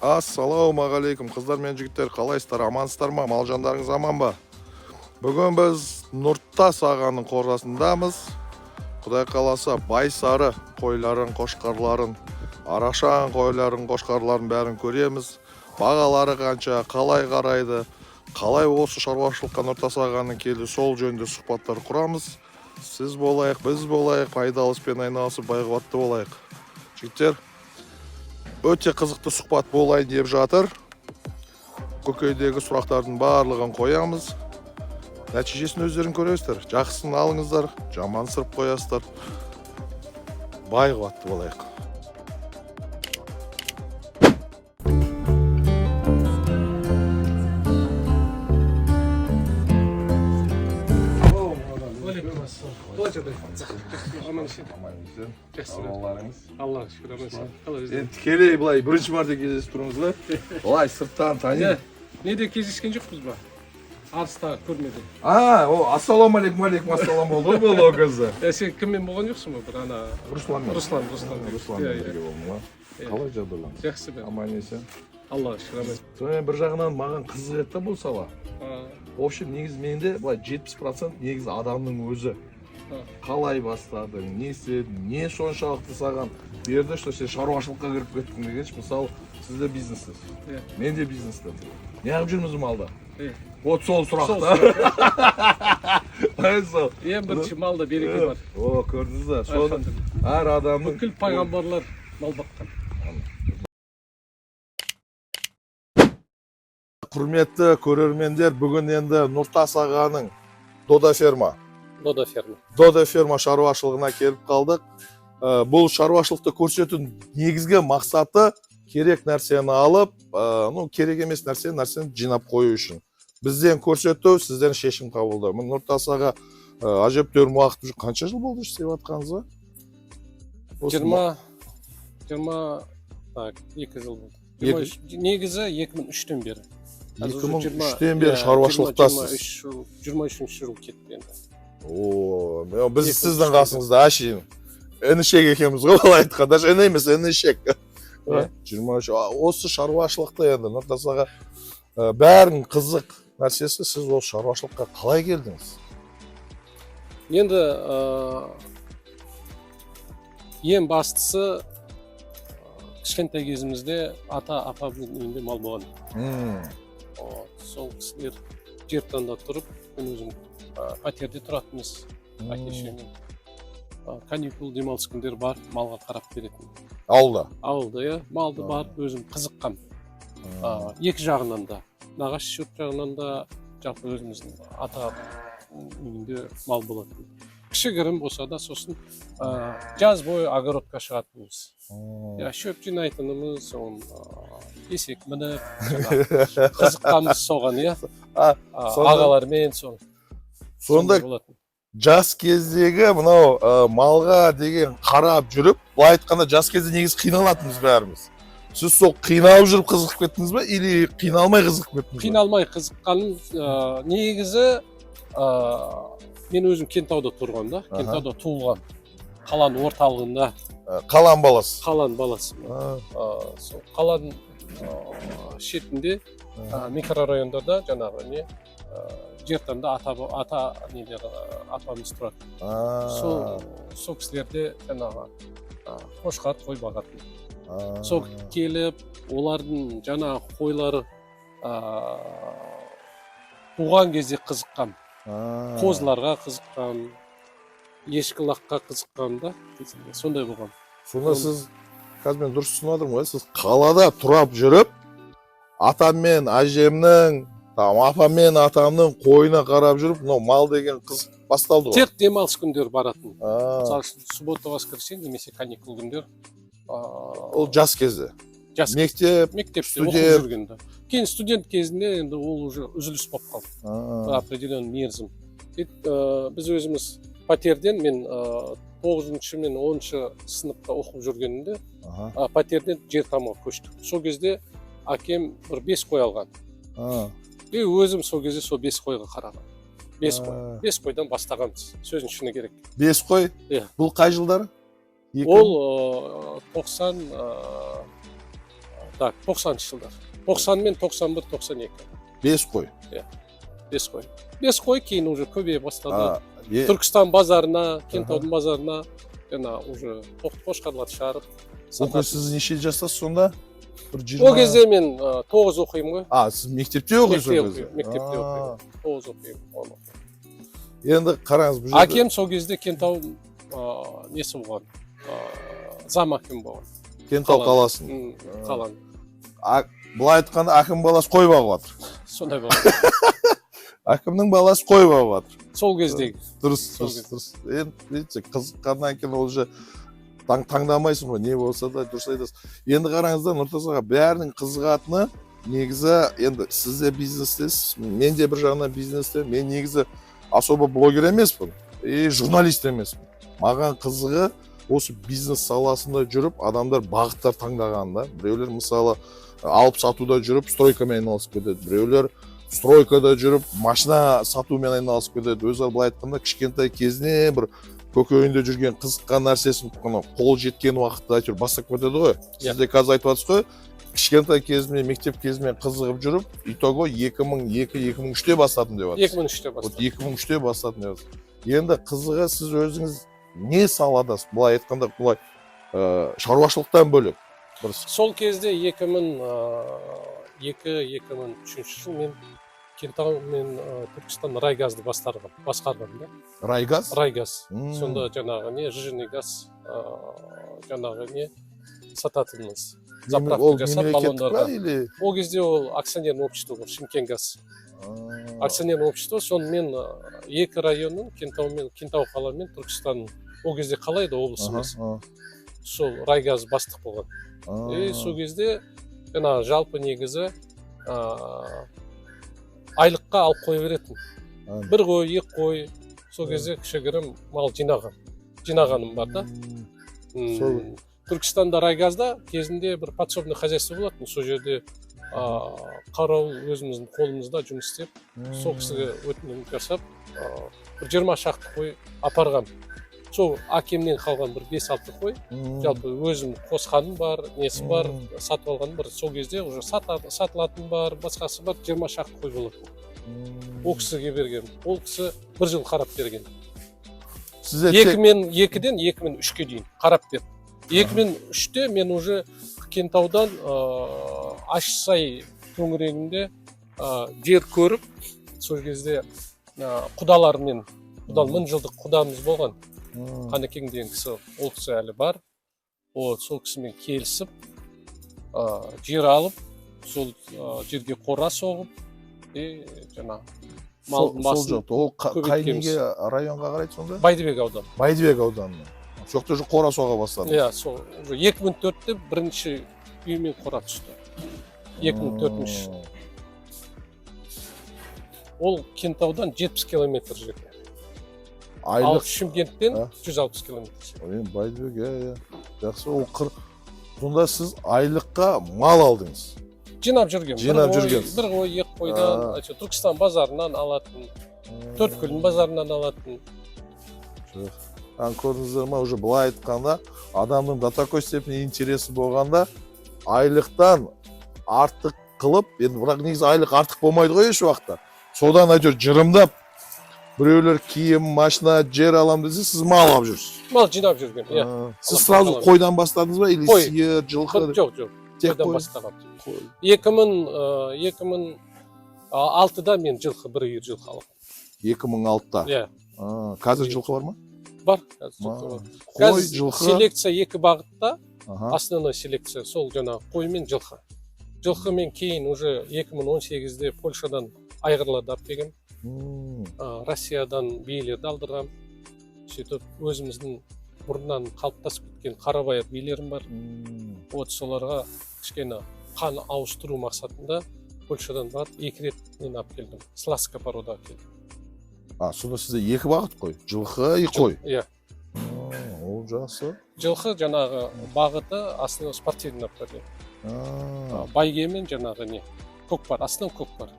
Ассалаумағалейкум қыздар мен жігіттер, қалайсыздар, амансыздар ма, мал жандарыңыз аман ба? Бүгін біз Нұртас ағаның қорасындамыз. Құдай қаласа Байсары қойларын, қошқарларын, Арашаң қойларын, қошқарларын бәрін көреміз. Бағалары қанша, қалай қарайды, қалай осы шаруашылыққа Нұртас ағаның келді, сол жөнінде сұхбаттар құрамыз. Сіз болайық, біз болайық, пайдалы іспен айналысып байғуатты болайық. Жігіттер, өте қызықты сұхбат болайын деп жатыр. Көкейдегі сұрақтардың барлығын қоямыз. Нәтижесін өздерің көресіздер. Жақсысын алыңыздар, жаман сырып қоясыздар. Байғуатты болайық. Аллах шүкір, аман. Тікелей былай бірінші мәрте кездесіп тұрмыз ба? Былай сырттан таниды. Неде кездескен жоқпыз ба? Алыста көрмеде. Ассалаумағалейкум, ассалам болды бұл о кезі. Сен кіммен болған жоқсың ба? Бір ана Русланмен. Руслан. Бірге болдым ба? Қалай жағдайларыңыз? Жақсы бе? Аман есен. Аллах шүкір, аман. Сонымен бір жағынан маған қызық етті бұл сала. В общем, негіз менде былай 70% негіз адамның өзі. Қалай бастадың, не істедің, не соншалықты саған берді, что сен шаруашылыққа кіріп кеттің дегенше, мысалы, сіз де бизнестесіз. Мен де бизнестен. Неғып жүрміз малда? Вот сол сұрақта. Ең бірінші малда береке бар. О, көрдіңіз ба? Соны әр адамның бүкіл пайғамбарлар мал баққан. Құрметті көрермендер, бүгін енді Нұртас ағаның Дода ферма шаруашылығына келіп қалдық. Бұл шаруашылықты көрсетудің негізгі мақсаты керек нәрсені алып, керек емес нәрсені жинап қою үшін. Бізден көрсету, сізден шешім қабылдау. Нұртас аға әжептәуір уақыт қанша жыл болды істеп жатқаныңызға? 22 жыл болды. Негізі 2003-тен бері. 2003-тен бері шаруашылықтасыз. 23 жыл кетті енді. Біз сіздің қасыңызда әшейін інішек екенбіз ғой, қалай айтқанда, іні емес, інішек. 23, осы шаруашылықты енді Нұртас аға бәрін қызық нәрсесі, сіз осы шаруашылыққа қалай келдіңіз? Енді ең бастысы кішкентай кезімізде ата-апамның үйінде мал болған. Сол кісілер жер таңда тұрып, мен өзім пәтерде тұратынбыз, әке-шешеммен. Каникул демалыс күндері барып, малға қарап беретін. Ауылда? Ауылда, иә. Малды барып, өзім қызыққам. Екі жағынан да, нағашы жұрт жағынан да, жалпы өзіміздің ата үйінде мал болатын. Кішігірім болса да, сосын жаз бойы огородқа шығатынымыз. Шөп жинайтынымыз, есек мініп, қызыққанбыз соған, иә. Ағалармен сол. Сонда жас кездегі мынау малға деген қарап жүріп, былай айтқанда жас кезде негіз қиналатынбыз бәріміз. Сіз сол қиналып жүріп қызықып кеттіңіз бе, или қиналмай қызықып кеттіңіз бе? Қиналмай қызыққаным негізі мен өзім Кентауда тұрған да, Кентауда туылған. Қаланың орталығында. Қалан баласы? Қалан баласы. Қаланың шетінде микрорайондарда жаңағы не жертанда атамыз тұрады. Сол кісілерде жаңағы қошқар қой бағатын. Сол келіп, олардың жаңағы қойлары туған кезде қызыққан. Қозыларға қызыққан, ешкі лаққа қызыққан да, сондай болған. Сонда сіз, қазір мен дұрыс түсініп отырмын ғой, сіз қалада тұрап жүріп, атам мен әжемнің, апам мен атамның қойына қарап жүріп, мал деген қыз басталды ғой. Тек демалыс күндер баратын. Мысалы үшін, суббота, воскресенье немесе каникул күндер. Ол жас кезде? Мектепте оқып жүргенде. Кейін студент кезінде енді ол уже үзіліс болып қалды. Определенный мерзім. Біз өзіміз пәтерден, мен 9-шы мен 10-шы сыныпта оқып жүргенімде пәтерден жер тамға көштік. Сол кезде әкем бір 5 қой алған. Өзім сол кезде сол 5 қойға қараған. 5 қой. 5 қойдан бастағанбыз. Сөзін шыны керек. 5 қой? Бұл қай жылдары? Ол 90 Так, 90-шы жылдар. 90 мен 91, 92. 5 қой. 5 қой. 5 қой кейін уже көбейе бастады. Е- Түркістан базарына, Кентаудың базарына жаңа уже қошқарларды шығарып. Оқи сіз неше жастасыз сонда? Ол кезде мен 9 оқимын ғой. Сіз мектепте оқисыз? Мектепте оқимын. 9 оқимын. Енді қараңыз бұл жерде. Әкем сол кезде Кентау несі болған. Зам әкем болған. Кентау қаласын. Қаланы. Былай айтқанда әкім баласы қой бағып жатыр. Сондай болған. Әкімнің баласы қой бағып жатыр. Сол кездегі. Дұрыс. Енді қызыққаннан кейін ол же таңдамайсың ғой, не болса да дұрыс айтасыз. Енді қараңыздар, Нұртас аға, бәрінің қызығатыны негізі, енді сіз де бизнестесіз, мен де бір жағынан бизнесте, мен негізі особо блогер емеспін, журналист емеспін. Маған қызығы осы бизнес саласында жүріп, адамдар бағыттар таңдағанда, біреулер мысалы алып сатуда жүріп, стройкамен айналысып кетеді, біреулер стройкада жүріп, машина сатумен айналысып кетеді. Өзі былай айтқанда, кішкентай кезіне бір көкейінде жүрген қызыққан нәрсесін қол жеткен уақытта әйтеуір бастап кетеді ғой. Сіз де қазір айтып жатсыз ғой, кішкентай кезімде, мектеп кезімде қызығып жүріп, итого 2002-2003-те бастадым деп жатсыз. 2003-те бастадым деп жатсыз. Енді қызығы сіз өзіңіз не саладасыз? Былай айтқанда, былай шаруашылықтан бөлек. Сол кезде 2002-2003 жыл мен Кентау мен Түркістан райгазды басқарғам да. Райгаз? Райгаз. Сонда жаңағы не, жжный газ, жаңағы не сататынымыз. Заправка жасап баллондарға. Ол кезде ол акционерный общество бар, Шымкент газ. Акционерный общество, сонымен екі районның, Кентау қала мен Түркістан, ол кезде қалайды облысымыз. Сол райгаз бастық болған. Сол кезде жаңағы жалпы негізі айлыққа алып қой беретін. Бір қой, екі қой, сол кезде кішігірім мал жинағаным бар да. Түркістанда райгазда кезінде бір подсобный хозяйство болатын. Сол жерде қарау өзіміздің қолымызда жұмыс істеп, сол кісіге өтінім жасап, бір 20 шақты қой апарғам. Сол әкемнен қалған бір 5-6 қой, жалпы өзім қосқаным бар, несі бар, сатып алғаным бар. Сол кезде уже сатылатын бар, басқасы бар, 20 шақты қой болатын. Ол кісіге берген. Ол кісі 1 жыл қарап берген. 2002-ден 2003-ке дейін қарап берді. 2003-те мен уже Кентаудан Ашсай төңірегінде жер көріп, сол кезде құдалармен, 1000 жылдық құдамыз болған. Қанекең деген кісі, ол кісі әлі бар. Сол кісімен келісіп, жер алып, сол жерге қора соғып, жаңа малдың басын көбейткенбіз. Ол қай неге районға қарайды сонда? Байдыбек ауданы. Байдыбек ауданына. Жоқты уже қора соға бастады. Иә, сол 2004-те бірінші үймен қора түсті. 2004-ші. Ол Кентаудан 70 километр жерде. Ал Шымкенттен 160 километр. Байдыбек, жақсы. Сонда сіз айлыққа мал алдыңыз? Жинап жүрген. Бір қой, екі қойдан, Түркістан базарынан алатын, Төрткүл базарынан алатын. Көрдіңіздер ма, уже былай айтқанда, адамның до такой степени интересі болғанда, айлықтан артық қылып, енді бірақ негізі айлық артық болмайды ғой еш уақытта. Содан әйтеуір жырымдап, біреулер киім, машина, жер алам десе, сіз мал алып жүрсіз. Мал жинап жүрген, иә. Сіз сразу қойдан бастадыңыз ба, или сиыр, жылқы? Жоқ, қойдан бастағам. 2006-да мен жылқы, бір үйір жылқы алам. 2006-да? Иә. Қазір жылқы бар ма? Бар, қазір жылқы бар. Қой, жылқы? Селекция екі бағытта, основной селекция, сол жаңа қой мен жылқы. Жылқы мен кейін уже 2018-де Польшадан айғырларды алып келгем. Россиядан биелерді алдырғам. Сөйтіп өзіміздің бұрыннан қалыптасып кеткен қарабайыр биелерім бар. Соларға кішкене қан ауыстыру мақсатында Польшадан барып 2 рет мен алып келдім. Сласка порода алып келдім. Сонда сізде 2 бағыт қой? Жылқы и қой? Иә. Ол жақсы. Жылқы жаңағы бағыты астына спортивный алып берді. Байгемен жаңағы не? Көкпар, астынан көкпар.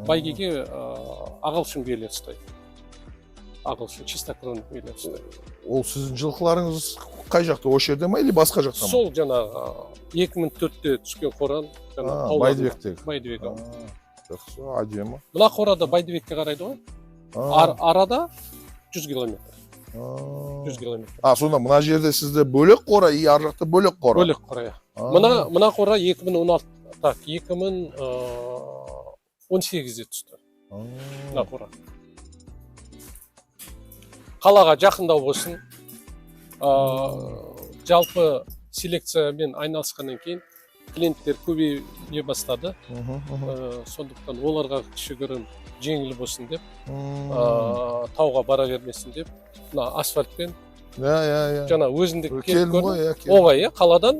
Байгеге ағылшын биелер ұстайды. ағылшын чистокровный үйлер ұстайды. Ол сіздің жылқыларыңыз қай жақта, осы жерде ма или басқа жақта ма? Сол жаңағы 2004-те түскен қоран Байдыбектегі. Байдыбек. Жақсы, әдемі. Мына қорада Байдыбекке қарайды ғой. Арада 100 километр. 100 километр. Сонда мына жерде сізде бөлек қора, и ар жақта бөлек қора. Бөлек қора, иә. Мына қора 2018-де түсті. Мына қора. Қалаға жақындау болсын. Жалпы селекциямен айналысқаннан кейін клиенттер көбейе бастады. Сондықтан оларға кішігірім жеңіл болсын деп, тауға бара бермесін деп, мына асфальтпен жаңа өзіндік келіп көрді. Оңай, қаладан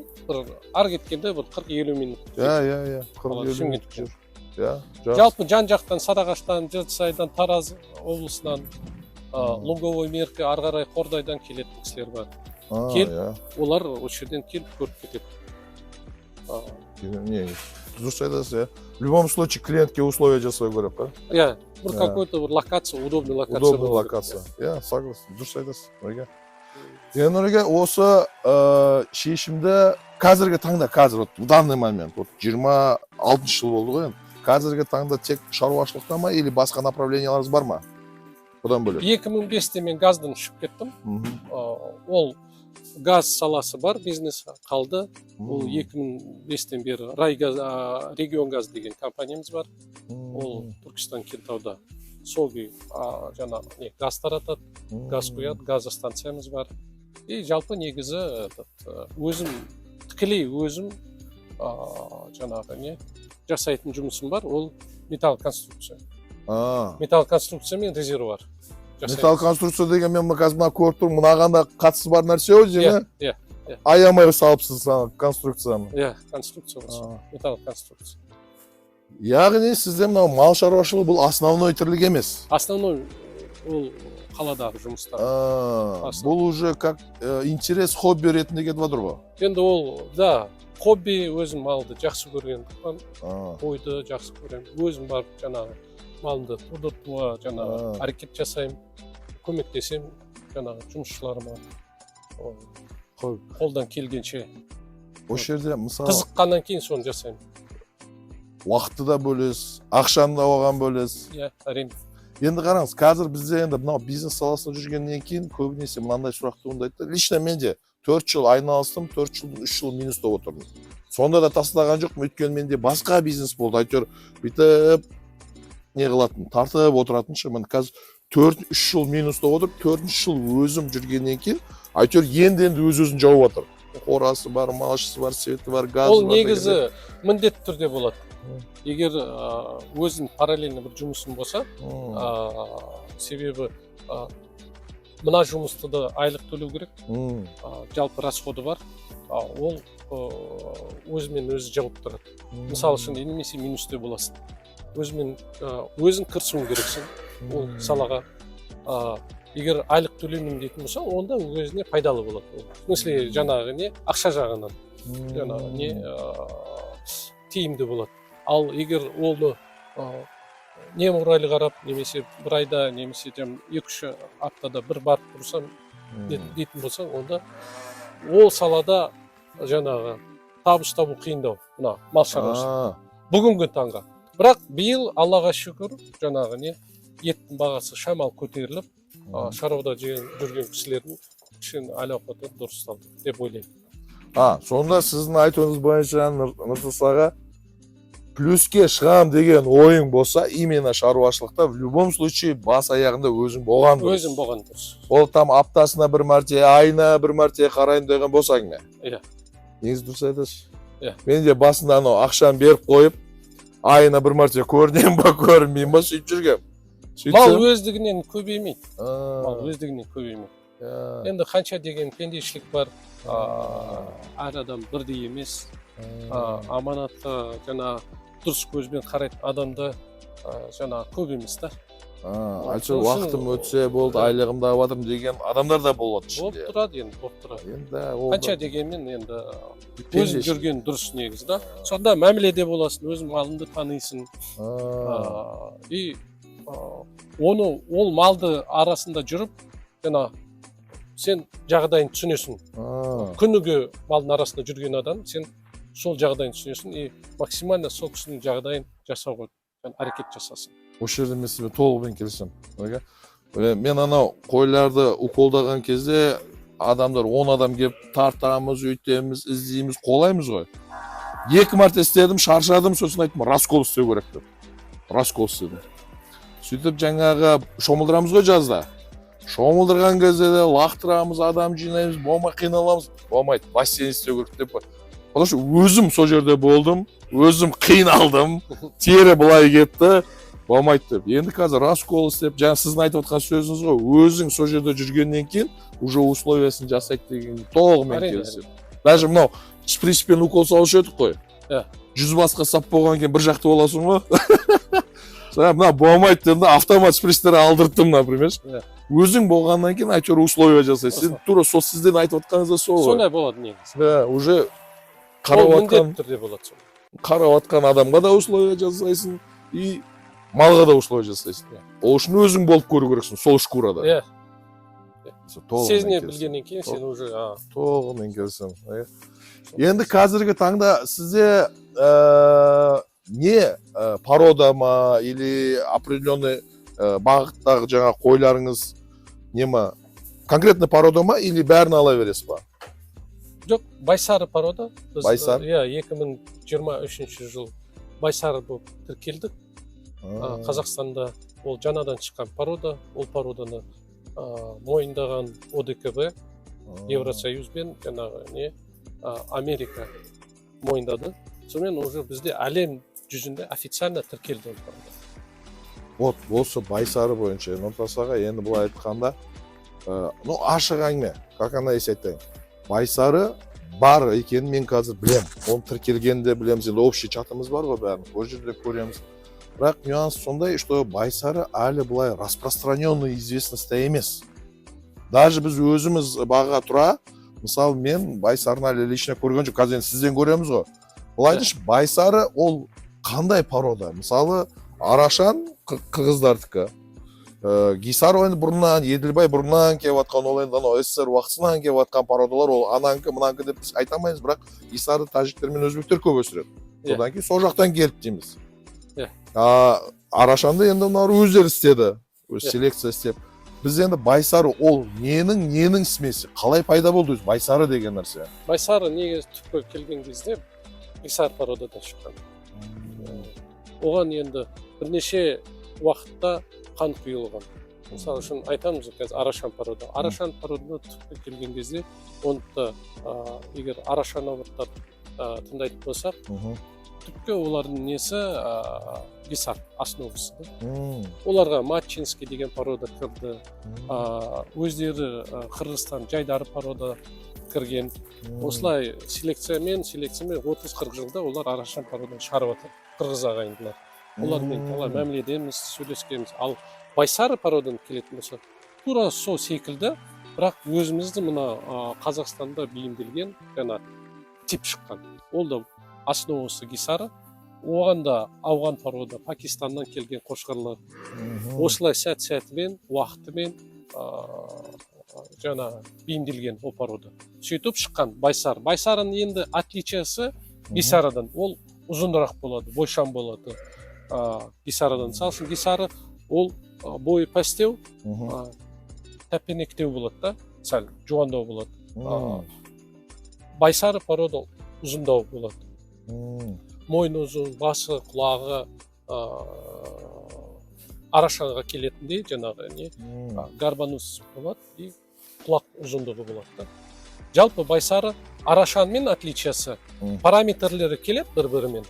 ар кеткенде 40-50 минут. 40-50 минут жүр. Жалпы жан жақтан, Сарыағаштан, Жетісайдан, Тараз облысынан, Луговой меркі, ары қарай Қордайдан келетін кісілер бар. Келіп, олар осы жерден келіп көріп кетеді. Дұрыс айтасыз, в любом случае клиентке условия жасау керек, па? Бір какой-то локация, удобный локация. Удобный локация. Согласен, дұрыс айтасыз. Енді Нұреге, осы шешімді қазіргі таңда, в данный момент, 26 жыл болды ғой, қазіргі таңда тек шаруашылықта ма, или басқа направленияларыңыз бар ма? Бұдан бөлек. 2005-те мен газдан ұшып кеттім. Ол газ саласы бар, бизнес қалды. Ол 2005-тен бері Регион газ деген компаниямыз бар. Ол Түркістан Кентауда солги газ таратады, газ құяды, газ станциямыз бар. И жалпы негізі өзім тікелей өзім жасайтын жұмысым бар. Ол металл конструкция. Металл конструкция мен резервуар. Металл конструкция деген мен қазір мына көріп тұрмын, мынағанда қатысы бар нәрсе ғой, және аямай салыпсыз конструкцияны. Конструкция болсын. Металл конструкция. Яғни сізде мынау мал шаруашылығы бұл основной тірлік емес. Основной ол қаладағы жұмыстар. Бұл уже как интерес, хобби ретінде кетіп отыр ғой. Енді ол, хобби, өзім малды жақсы көргендіктен, қойды жақсы көремін. Өзім барып жаңағы малды тұрдыртуға әрекет жасаймын, көмектесем жұмысшыларыма қолдан келгенше. Осы жерде мысалы қызыққаннан кейін соны жасаймын. Уақытты да бөлесіз, ақшаны да оған бөлесіз. Әрине. Енді қараңыз, қазір бізде енді мынау бизнес саласында жүргеннен кейін көбінесе мынандай сұрақ туындайды. Лично менде 4 жыл айналыстым, 4 жыл, 3 жыл минуста отырдым. Сонда да тастаған жоқпын, өйткені менде басқа бизнес болды. Әйтеуір бүйтіп не қылатын, тартып отыратын шығын. Қазір 4-3 жыл минуста отырып, 4-3 жыл өзім жүргеннен кейін, әйтеуір енді өз-өзін жауып отыр. Қорасы бар, малшысы бар, светі бар, газы бар. Ол негізі міндетті түрде болады. Егер өзін параллельно бір жұмысым болса, себебі мына жұмысты да айлық төлеу керек, жалпы расходы бар, ол өзімен өзі жауып тұрады. Мысалы үшін немесе минусте боласың. Өзің кірісуің керексің ол салаға. Егер айлық төлемеймін дейтін болса, онда өзіне пайдалы болады. В смысле, жаңағы ақша жағынан тиімді болады. Ал егер оны немұрайлы қарап, немесе бір айда, немесе 2-3 аптада бір барып тұрсам дейтін болсаң, онда ол салада жаңағы табыс табу қиындау, мына мал шаруашылығы. Бүгінгі таңға. Бірақ биыл Аллаға шүкір, жаңағы еттің бағасы шамал көтеріліп, шаруада жүрген кісілердің кішкене әл-ауқаты дұрысталды деп ойлаймын. Сонда сіздің айтуыңыз бойынша Нұртас аға, плюске шығам деген ойың болса, именно шаруашылықта в любом случае бас аяғында өзің болған дұрыс. Өзім болған дұрыс. Ол там аптасына бір мәрте, айына бір мәрте қарайын деген болсаң не? Негіз дұрыс айтасыз. Мен де басында ақшаны беріп қойып, айына бір мәрте көрінем ба, көрінбейм ба, сөйтіп жүргем. Мал өздігінен көбеймейді. Енді қанша деген пендешілік бар, әр адам бірдей емес. Аманатқа дұрыс көзбен қарайтын адамда көп емес та. Айтшы уақытым өтсе болды, айлығымды алып жатырмын деген адамдар да болады ішінде. Болып тұрады. Қанша дегенмен енді өзің жүрген дұрыс негізі да. Сонда мәміледе боласың, өзің малыңды танисың. И оны ол малды арасында жүріп жана сен жағдайын түсінесің. Күніге малдың арасында жүрген адам сен сол жағдайын түсінесің и максимально сол кісінің жағдайын жасауға әрекет жасасын. Осы жерде мен сізбен толығымен келісемін. Мен анау қойларды уколдаған кезде адамдар 10 адам келіп тартамыз, өйтеміз, іздейміз, қолаймыз ғой. 2 марта істедім, шаршадым, сосын айттым, раскол істеу керек деп. Раскол істедім. Сөйтіп жаңағы шомылдырамыз ғой жазда. Шомылдырған кезде де лақтырамыз, адам жинаймыз, болмай қиналамыз. Болмайды, бассейн істеу керек деп. Потому что өзім сол жерде болдым, өзім қиналдым, тері былай кетті. Болмайды деп. Енді қазір раскол істеп, жаңа сіздің айтып отқан сөзіңіз ғой, өзің сол жерде жүргеннен кейін уже условиясын жасайды деген толығымен келісемін. Даже мынау шприцпен укол салушы едік қой. 100 басқа сап болған кейін бір жақты боласың ғой. Мына болмайды дедім, автомат шприцтер алдырттым, например. Өзің болғаннан кейін әйтеуір условия жасайсың. Тура сол сізден айтып отқаныңыз да сол ғой. Сондай болады негізі. Уже қарап отқан адамға да условия жасайсың и малға да условия жасайсың. Ол үшін өзің болып көру керексің, сол шкурада. Сезіне білгеннен кейін сен уже толығымен келісемін. Енді қазіргі таңда сізде не порода ма или определенный бағыттағы жаңа қойларыңыз не ма? Конкретно порода ма или бәрін ала бересіз ба? Жоқ, байсары порода. Байсар? 2023 жыл байсары болып тіркелдік. Қазақстанда ол жаңадан шыққан порода. Ол породаны мойындаған ОДКБ, Евросоюзбен жаңағы Америка мойындады. Сонымен уже бізде әлем жүзінде официально тіркелді ол порода. Вот, осы байсары бойынша Нұртас аға енді былай айтқанда, ашық әңгіме, как ана айтайын. Байсары бар екенін мен қазір білем. Оны тіркелгенде білеміз, енді общий чатымыз бар ғой бәрін, ол жерде көреміз. Бірақ нюанс сондай, что байсары әлі былай распространенный известностьта емес. Даже біз өзіміз баға тұра, мысалы мен байсарын әлі лично көрген жоқ, қазір сізден көреміз ғой. Бұл айтыш, байсары ол қандай порода? Мысалы, Арашан қырғыздардікі. Гисар ойын бұрыннан, Еділбай бұрыннан кеп атқан, ол енді СССР уақытысынан кеп атқан породалар, ол ананкі, мұнанкі деп біз айтамайыз, бірақ Гисарды тәжіктер мен өзбектер көп өсіреді. Содан кейін сол жақтан келді дейміз. Арашанды енді мұнар өздері істеді, өз селекция істеп. Біз енді байсары ол ненің смесі? Қалай пайда болды өз байсары деген нәрсе? Байсары неге түпке келген кезде Гисар породадан шыққан. Оған енді бірнеше уақытта қан құйылған. Мысалы үшін айтамыз қазір Арашан порода. Арашан породаны түпке келген кезде, онда егер Арашан авырттар тыңдайтын болсақ, түпке олардың несі Гисар основасы. Оларға Матчинский деген порода кірді. Өздері Қырғызстан жайдары порода кірген. Осылай селекциямен 30-40 жылда олар Арашан породаны шығарып отыр. Қырғыз ағайындылар. Олармен талай мәміледеміз, сөйлескенбіз. Ал байсары породан келетін болса, тура сол секілді, бірақ өзімізді мына Қазақстанда бейімделген жаңа тип шыққан. Ол да основасы Гисары. Оған да ауған порода, Пакистаннан келген қошқарлар. Осылай сәт-сәтімен, уақытымен жаңа бейімделген ол порода. Сөйтіп шыққан байсар. Байсарының енді отличиясы Гисарадан. Ол ұзынырақ болады, бойшам болады. Гисарадан. Мысалы, Гисары ол бойы пәстеу, тәпенектеу болады да, сәл жуандау болады. Байсары порода ұзындау болады. Мойны ұзын, басы, құлағы Арашанға келетіндей, жаңағы гарбанус болады и құлақ ұзындығы болады. Жалпы байсары Арашанмен отличиясы параметрлері келеді бір-бірімен.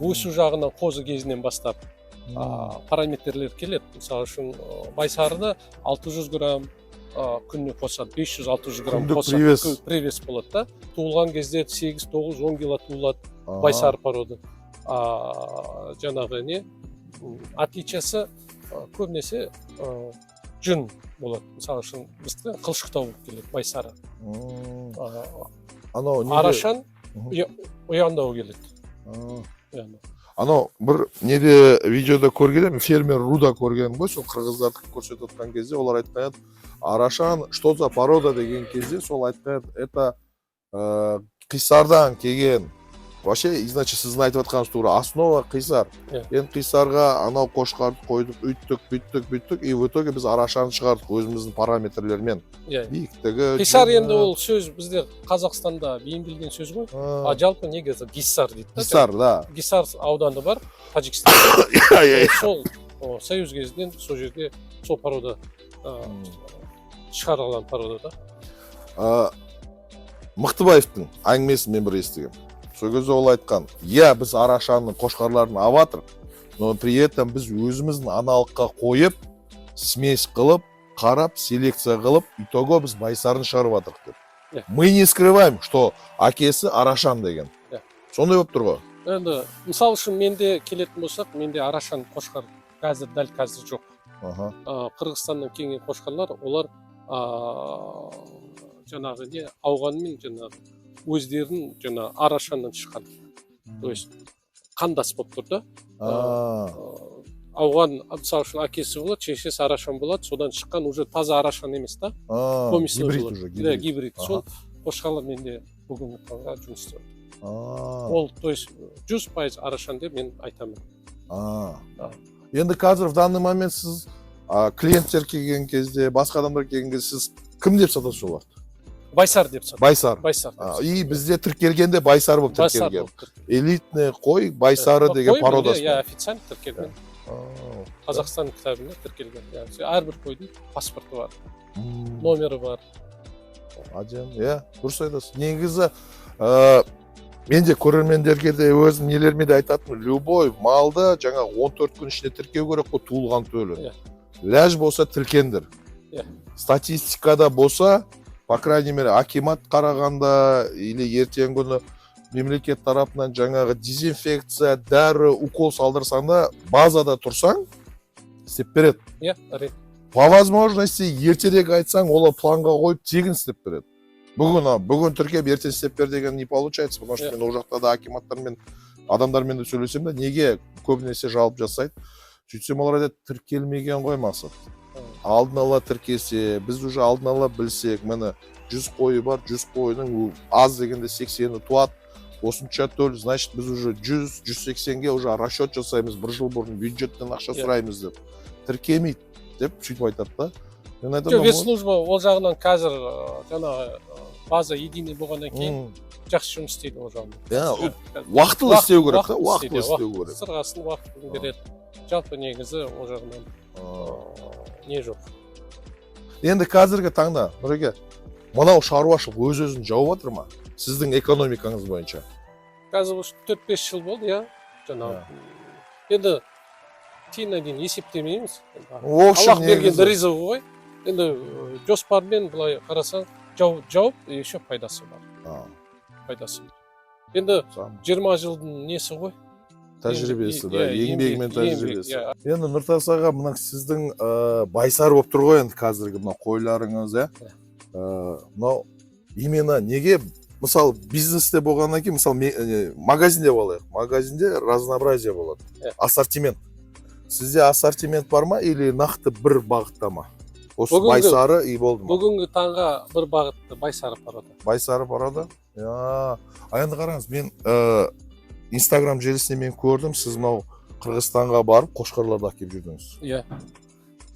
Өсу жағынан қозы кезінен бастап параметрлер келеді. Мысалы үшін байсарыда 600 грамм күніне қосады, 500-600 грамм қосады, привес болады да. Туылған кезде 8, 9, 10 кило туылады байсары порода. Жаңағы не? Отличиясы көбінесе жүн болады. Мысалы үшін бізді қылшықтау болып келеді байсары. Арашан ұяңдау келеді. Yani. Анау бір неде видеода көрген, фермер Руда көрген ғой, сол қырғыздарды көрсетіп отқан кезде олар айтқан еді, арашан что за порода деген кезде сол айтқан еді, это қисардан келген. Вообще, значит, сіздің айтып отқаныңыз тура, основа қисар. Енді қисарға анау қошқарды қойдық, үйттік, и в итоге біз арашаны шығардық өзіміздің параметрлермен. Биіктігі. Қисар енді ол сөз бізде Қазақстанда бейімделген сөз ғой. Жалпы негізі Гиссар дейді. Гиссар, да. Гиссар ауданы бар, Тәжікстан. Сол союз кезінен сол жерде сол порода шығарылған порода да. Мықтыбаевтың әңгімесін мен бір естігем. Сол кезде ол айтқан, біз арашаның қошқарларын аватыр, но при этом біз өзіміздің аналыққа қойып, смесь қылып, қарап, селекция қылып, итого біз байсарын шығарып атырық деп. Мы не скрываем, что әкесі арашан деген. Сондай болып тұр ғой. Енді, мысал үшін менде келетін болсақ, менде арашан қошқар дәл қазір жоқ. Қырғызстаннан келген қошқарлар, олар жаңағы не ауғанмен жаңағы өздерін жаңа арашаннан шыққан. То есть қандас болып тұр да. Ауған мысалы үшін әкесі болады, шешесі арашан болады, содан шыққан уже таза арашан емес та. Гибрид уже. Гибрид. Сол қошқарлар менде бүгінгі таңда жұмыс істеп жатыр. Ол, то есть 100% арашан деп мен айтамын. Енді қазір в данный момент сіз клиенттер келген кезде, басқа адамдар келген кезде сіз кім деп сатасыз оларды? Байсар деп сатады. Байсар. И бізде тіркелгенде байсар болып тіркелген. Элитный қой байсары деген пародасы. Қой официально тіркелген. Қазақстан кітабында тіркелген. Әрбір қойдың паспорты бар. Номері бар. Дұрыс айтасыз. Негізі мен де көрермендерге де өзім нелеріме де айтатынмын. Любой малды жаңа 14 күн ішінде тіркеу керек қой туылған төлін. Ләж болса тіркендір. Статистикада болса, по крайней мере, акимат қарағанда или ертең күні мемлекет тарапынан жаңағы дезинфекция, дәрі, укол салдырсаң да, базада тұрсаң, істеп береді. По возможности, ертерек айтсаң, олар планға қойып тегін істеп береді. Бүгін тіркеп, ертең істеп бер деген не получается, потому что мен ол жақта да акиматтармен, адамдармен де сөйлесем де, неге көбінесе жалып жасайды. Сөйтсем олар айтады, тіркелмеген ғой мақсат. Алдын ала тіркесе, біз уже алдын ала білсек, мені 100 қойы бар, 100 қойының аз дегенде 80-і туат, осынша төл, значит, біз уже 100-180-ге уже расчет жасаймыз, бір жыл бұрын бюджеттен ақша сұраймыз деп. Тіркемейді деп сөйтіп айтады да. Ветслужба ол жағынан қазір жаңағы база единый болғаннан кейін жақсы жұмыс істейді ол жағынан. Уақытылы істеу керек та, уақытылы істеу керек. Сырғасын уақытын береді. Жалпы негізі ол жағынан не жоқ. Енді қазіргі таңда, Нұреке, мынау шаруашылық өз-өзін жауып жатыр ма? Сіздің экономикаңыз бойынша? Қазір 4-5 жыл болды, жаңағы. Енді тиыннан дейін есептемейміз. Аллах берген ризығы ғой. Енді жоспармен былай қарасаң, жауып, еще пайдасы бар. Пайдасы бар. Енді 20 жылдың несі ғой? Тәжірибесі, еңбегімен тәжірибесі. Енді Нұртас аға, мына сіздің байсар болып тұр ғой енді қазіргі мына қойларыңыз, мынау именно неге, мысалы бизнесте болғаннан кейін, мысалы магазинде болайық, магазинде разнообразие болады, ассортимент. Сізде ассортимент бар ма или нақты бір бағытта ма? Осы байсары и болды ма? Бүгінгі таңға бір бағытты байсары парада. Байсары парада? Енді қараңыз, мен Инстаграм желісіне мен көрдім, сіз мынау Қырғызстанға барып қошқарларды әкеліп жүрдіңіз.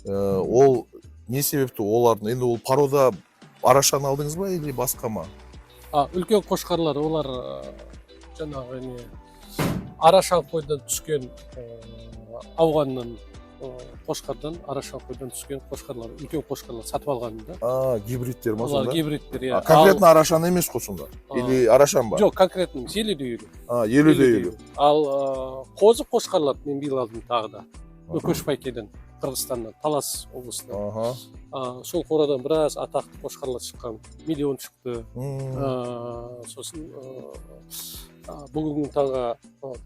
Ол не себепті олардың, енді ол парода арашан алдыңыз ба или басқа ма? Үлкен қошқарлар, олар жаңағы арашан қойдан түскен ауғаннан қошқардан, арашан қойдан түскен қошқарлар, үлкен қошқарлар сатып алғанында. Гибридтер ма сонда? Олар гибридтер, конкретно арашан емес қой сонда? Или арашан ба? Жоқ, конкретно емес, 50-50. 50-50. Ал қозы қошқарлар мен биыл алдым тағы да. Көшбайкеден, Қырғызстаннан, Талас облысынан. Сол қорадан біраз атақты қошқарлар шыққан, миллион шықты. Сосын бүгінгі таңға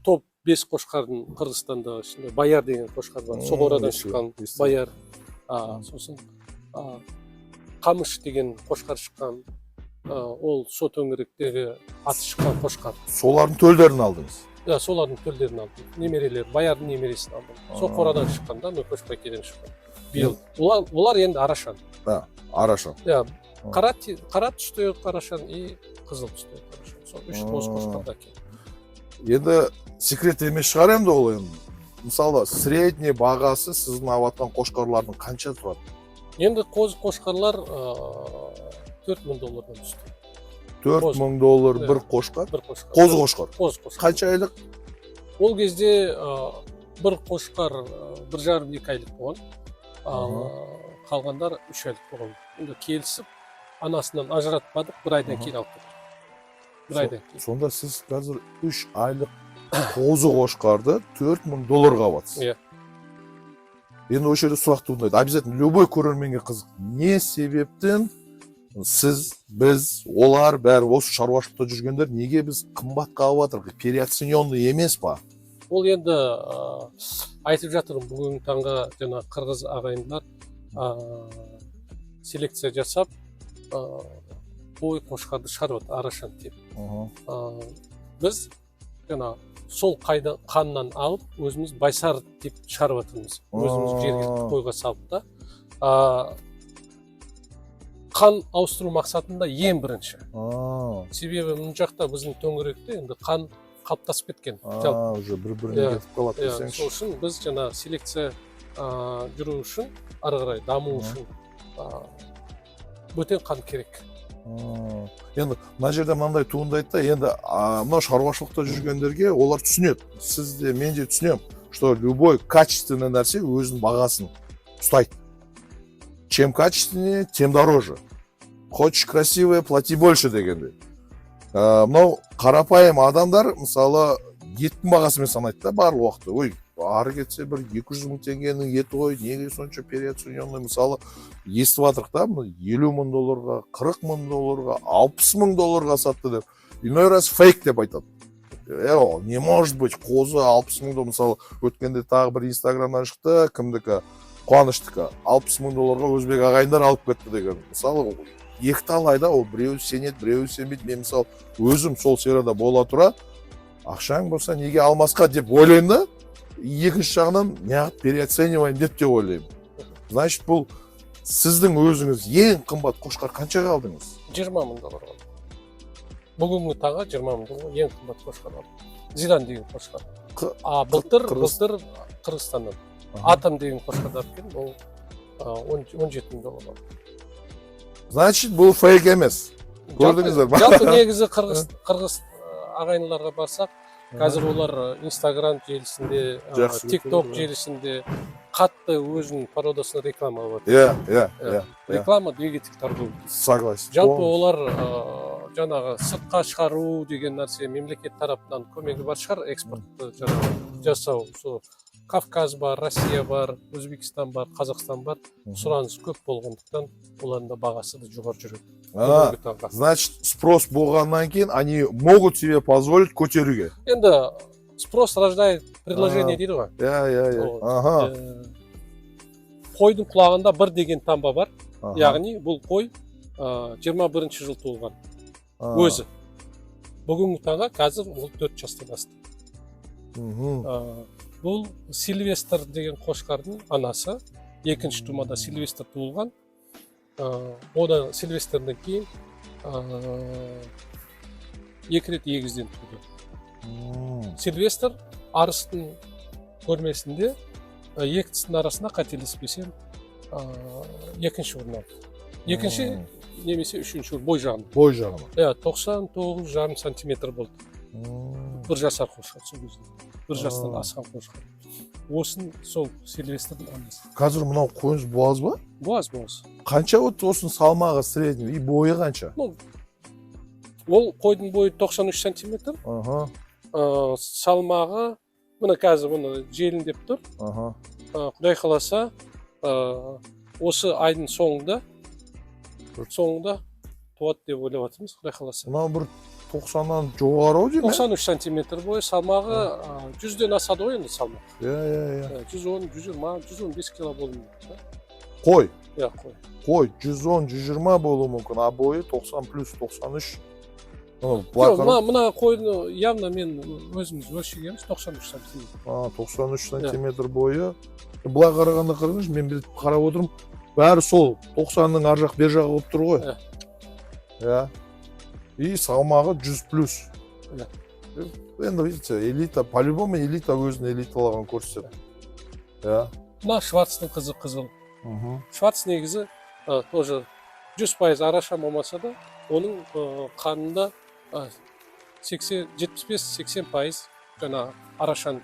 топ 5 қошқардың Қырғызстанда ішінде Баяр деген қошқар бар. Сол қорадан шыққан Баяр. Сосын Қамыш деген қошқар шыққан. Ол со төңіректегі аты шыққан қошқар. Солардың төлдерін алдыңыз? солардың төлдерін алдым. Немерелер, баярдың немересін алдым. Сол қорадан шыққанда, Нөкөш бәйкеден шыққан. Биыл. Олар енді арашан. Арашан. Қара түсті арашан и қызыл түсті арашан. Сол үш қошқарда екен. Енді секрет емес шығар енді ол енді. Мысалы, средний бағасы сіздің алып қошқарлардың қанша тұрады? Енді қошқарлар $4000 түсті. $4000 бір қошқар? Бір қошқар. Қозы қошқар? Қозы қошқар. Қанша айлық? Ол кезде бір қошқар 1,5-2 айлық болған. Қалғандар 3 айлық болған. Енді келісіп, анасынан ажыратпадық, 1 айдан кейін алып кеттік. 1 айдан кейін. Сонда сіз қазір 3 айлық қозы қошқарды $4000 аласыз. Иә. Енді осы жерде сұрақ туындайды. Обязательно любой көрерменге қызық. Не себептен сіз, біз, олар бәрі осы шаруашылықта жүргендер неге біз қымбатқа алып жатырмыз? Переоцененный емес па? Ол енді айтып жатырмын, бүгінгі таңға жаңа қырғыз ағайындар селекция жасап, бой қошқарды шығарып жатыр, арашан деп. Біз жаңа сол қаннан алып, өзіміз байсар деп шығарып жатырмыз. Өзіміз жергілікті қойға салып та. Қан ауыстыру мақсатында ең бірінші. Себебі мұн жақта біздің төңіректе енді қан қалыптасып кеткен. Уже бір-біріне кетіп қалады десеңші. Сол үшін біз жаңа селекция жүру үшін, ары қарай даму үшін бөтен қан керек. Енді мына жерде мынандай туындайды да, енді мына шаруашылықта жүргендерге олар түсінеді. Сіз де мен де түсінемін, что любой качественный нәрсе өзінің бағасын ұстайды. Чем качественнее, тем дороже. Хочешь красивое, плати больше дегенде. Мынау қарапайым адамдар, мысалы, еттің бағасымен санайды да барлық уақытта. Ой, ары кетсе бір 200 мың теңгенің еті ғой, неге сонша переоцененный, мысалы, естіп жатырық та, $50 000, $40 000, $60 000 сатты деп. Иной раз фейк деп айтады. Не может быть, қозы $60 000, мысалы, өткенде тағы бір инстаграмнан шықты, кімдікі, қуаныштікі, $60 000 өзбек ағайындар алып кетті деген. Мысалы, екі талайда ол біреу сенеді, біреу сенбейді. Мен мысалы өзім сол серада бола тұра, ақшаң болса неге алмасқа деп ойлаймын да, екінші жағынан неғып переоценивайын деп те ойлаймын. Значит, бұл сіздің өзіңіз ең қымбат қошқар қаншаға алдыңыз? $20 000 алды. Бүгінгі таңға $20 000 ең қымбат қошқар алды. Зидан деген қошқар. Былтыр Қырғызстаннан. Атам деген қошқардар екен, ол $17 000 алды. Значит, бұл фейк емес. Көрдіңіздер ма? Жалпы негізі қырғыз ағайындарға барсақ, қазір олар Instagram желісінде, TikTok желісінде қатты өзінің пародасын реклама алып жатыр. Реклама двигатель торговли. Согласен. Жалпы олар жаңағы сыртқа шығару деген нәрсе мемлекет тарапынан көмегі бар шығар, экспортты жасау. Кавказ бар, Россия бар, Өзбекстан бар, Қазақстан бар. Сұраныс көп болғандықтан олардың да бағасы да жоғары жүреді. Значит, спрос болғаннан кейін они могут себе позволить көтеруге. Енді спрос рождает предложение дейді ғой. Қойдың құлағында бір деген таңба бар. Яғни бұл қой 21-ші жыл туылған. Өзі. Бүгінгі таңға қазір ол 4 жастан асты. Бұл Сильвестр деген қошқардың анасы. Екінші тумада Сильвестр туылған. Одан Сильвестрден кейін 2 рет егізден туды. Сильвестр арыстың көрмесінде екісінің арасында қателеспесем екінші орын алды. Екінші немесе үшінші орын бой жағында. Бой жағында. 99,5 сантиметр болды. Бір жасар қошқар сол кезде. Бір жастан асқан қошқар. Осын сол Сильвестрдің анасы. Қазір мынау қойыңыз буаз ба? Буаз. Қанша өтті осын салмағы средний? И бойы қанша? Ол қойдың бойы 93 сантиметр. Салмағы, мына қазір мұны желіндеп тұр. Құдай қаласа, осы айдың соңында туады деп ойлап жатырмыз, Құдай қаласа. Мынау бір 90-нан жоғары деймін? 93 сантиметр бойы, салмағы 100-ден асады ғой енді салмақ. 110, 120, 115 кило болуы мүмкін. Қой? Қой. Қой 110-120 болуы мүмкін, а бойы 90 плюс 93. Жоқ, мына қойны явно мен өзіміз өлшегенбіз 93 сантиметр. 93 сантиметр бойы. Былай қарағанда қараңызшы, мен бір қарап отырмын, бәрі сол 90-ның ар жақ бер жағы болып тұр ғой. Иә. И салмағы 100 плюс. Енді видите, элита, по-любому элита өзін элиталаған көрсетеді. Иә. Мына Шварцтың қызы қызыл. Шварц негізі тоже 100% араша болмаса да, оның қанында 75-80% жаңа арашан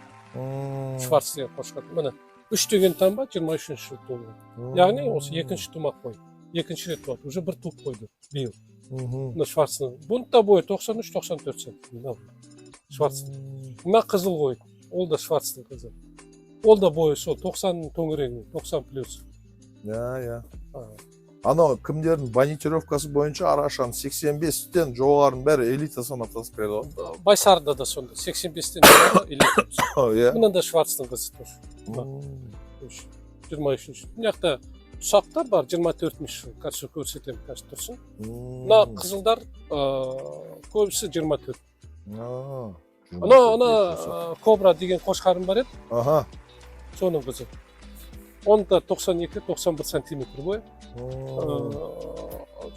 Шварц деген қошқар. Міне 3 деген таңба 23 жыл туылған. Яғни осы екінші тумақ қой. Екінші рет туады. Уже бір туып қойды биыл. Мына Шварцның. Бұның да бойы 93-94 сантиметр. Шварцтың. Мына қызыл қой. Ол да Шварцтың қызы. Ол да бойы сол 90 төңірегінде, 90 плюс. Иә. Анау кімдердің бонитировкасы бойынша арашан 85-тен жоғарын бәрі элита санап таскайды ғой. Байсарда да сонда 85-тен жоғары элита. Мына да Шварцтың қызы тоже. 23-ші. Мына жақта тұсақтар бар 24-ші жыл. Қазір көрсетемін, қазір тұрсын. Мына қызылдар көбісі 24. Ана Кобра деген қошқарым бар еді. Соның қызы. Оны да 92-91 сантиметр бойы.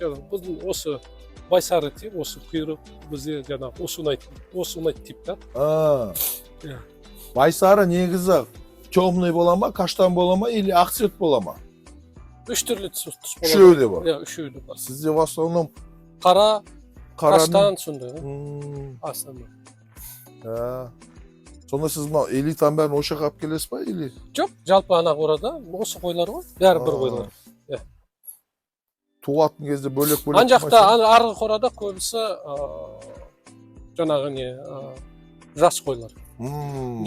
Біздің осы байсары тип, осы құйрық бізде жаңағы осы ұнайды типтер. Байсары негізі темный бола ма, каштан бола ма, или ақ цвет бола ма? Үш түрлі түс болады. Үшеуі де бар. Үшеуі де бар. Сізде в основном қара, каштан сондай. Астанда. Сонда сіз мынау элитаның бәрін осы жаққа алып келесіз ба, или? Жоқ, жалпы ана қорада осы қойлар ғой, бәрі бір қойлар. Туатын кезде бөлек-бөлек. Ан жақта арғы қорада көбісі жаңағы не жас қойлар.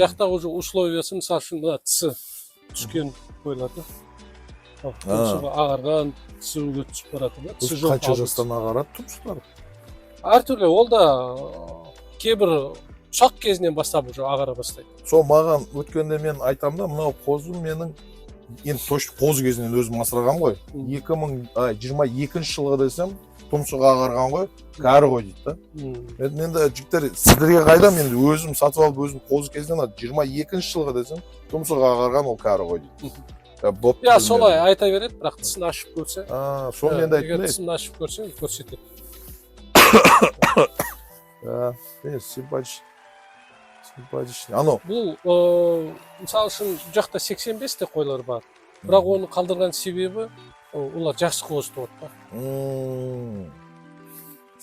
Жақта уже условиясы, мысалы үшін мына тісі түскен қойлар да. Ағарған, тісі өге түсіп барады. Қанша жастан ағарады тұмсықтар? Әртүрлі, ол да кейбір ұсақ кезінен бастап уже ағара бастайды. Сол маған өткенде мен айтам да, мынау қозым менің, енді точно қозы кезінен өзім асырағам ғой. 2022 жылғы десем, тұмсығы ағарған ғой, кәрі ғой дейді да. Енді жігіттер, сіздерге қайдам, енді өзім сатып алып өзім қозы кезінен 22 жылғы десем, тұмсығы ағарған ол кәрі ғой дейді. Я солай айта береді, бірақ тісін ашып көрсе. Сол мен де айттым. Егер тісін ашып көрсе, көрсетеді. Симпатичный. Ано. Бұл, мысалы үшін, жақта 85 те қойлар бар. Бірақ оны қалдырған себебі, олар жақсы қоз туады да.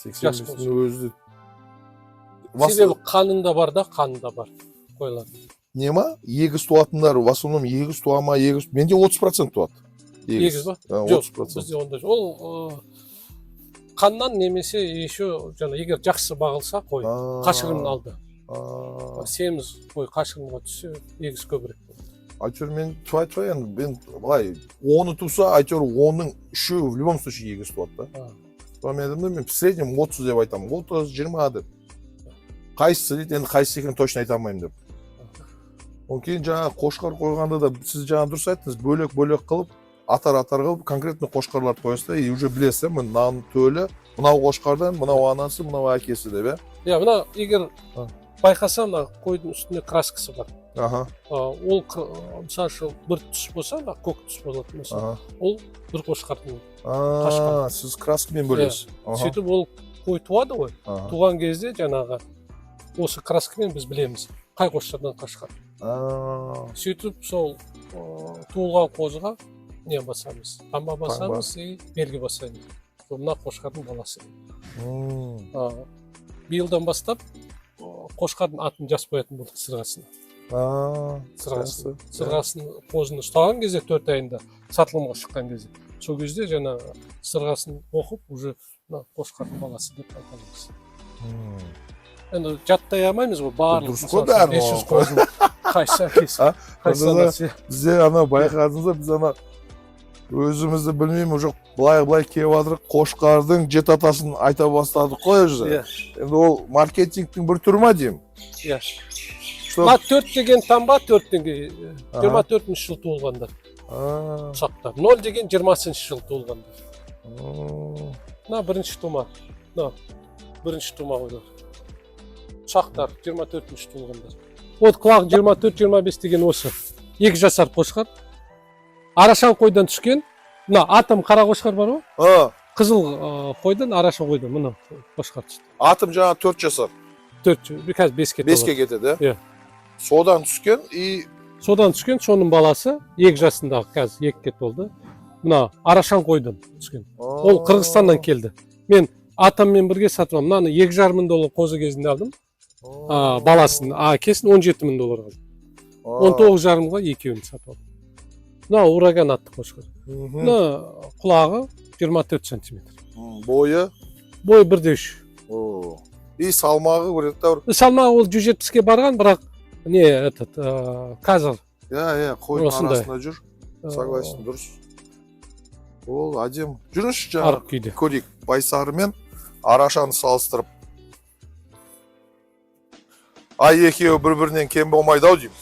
85-ні өзі. Себебі қанында бар да, қанында бар қойлар. Не ма? Егіз туатындар, в основном егіз туа ма, егіз. Менде 30% туады. Егіз ба? Жоқ, бізде онда. Ол қаннан немесе еще, егер жақсы бағылса қой, қашырын алды. Семіз қой қашырынға түссе, егіз көбірек болады. Айтыр мен туай енді, мен былай, 10-ы туса, айтыр 10-ның 3-і в любом случае егіз туады да. Мен в среднем 30 деп айтамын, 30-20 деп. Қайсысы дейді, енді қайсысы екен точно айта алмаймын деп. Одан кейін жаңа қошқар қойғанда да сіз жаңа дұрыс айттыңыз, бөлек қылып, атар қылып, конкретно қошқарларды қойасыз да, и уже білесіз, мынау төлі, мынау қошқардан, мынау анасы, мынау әкесі деп, иә? Мына егер байқаса, мына қойдың үстінде краскасы бар. Ол мысалы үшін бір түс болса, көк түс болады mesela. Ол бір қошқардың қашқан. Сіз краскамен бөлесіз. Сөйтіп ол қой туады ғой. Туған кезде жаңағы осы краскамен біз білеміз, қай қошқардан қашқан. Сөйтіп сол туылған қозыға не басамыз? Таңба басамыз и белгі басамыз. Мына қошқардың баласы. Биылдан бастап қошқардың атын жазып қоятын болдық сырғасына. Сырғасын қозыны ұстаған кезде 4 айында сатылымға шыққан кезде. Сол кезде жаңа сырғасын оқып, уже қошқардың баласы деп айтамыз. Енді жаттай алмаймыз ғой, барлық 500 қозын қайсы әкесі. Бізде ана байқадыңыз, біз ана өзімізді білмеймін, уже былай келіп жатырық, қошқардың жет атасын айта бастадық қой уже. Енді ол маркетингтің бір түрі ма деймін? Иә. 4 деген таңба 4 деген 24-ші жыл туылғандар. Ұсақтар. 0 деген 20-ші жыл туылғандар. Мына бірінші тума. бірінші тума қойлар. Шақтар 24-ші туылғандар. Вот құлақ 24-25 деген осы. 2 жасар қошқар. Арашан қойдан түскен. Мына атым қара қошқар бар ғой? Қызыл қойдан арашан қойдан мына қошқар түсті. Атым жаңа 4 жасар. 4, қазір 5-ке 5-ке кетеді. Иә. Содан түскен и содан түскен, соның баласы 2 жасындағы қазір 2-ке толды. Мына арашан қойдан түскен. Ол Қырғызстаннан келді. Мен атаммен бірге сатып алдым. Мынаны $2,500 қозы кезінде алдым. Баласын, кесін $17,000 алдым. 19,5-ға екеуін сатып алдым. Мына ураган атты қошқар. Мына құлағы 24 сантиметр. Бойы? Бойы 1,3. И салмағы көреді. Салмағы ол 170-ке барған, бірақ қазір. Қойдың арасында жүр. Согласен, дұрыс. Ол әдем. Жүріңізші жаңа көрейік. Байсары мен арашаны салыстырып. Екеуі бір-бірінен кем болмайды ау деймін.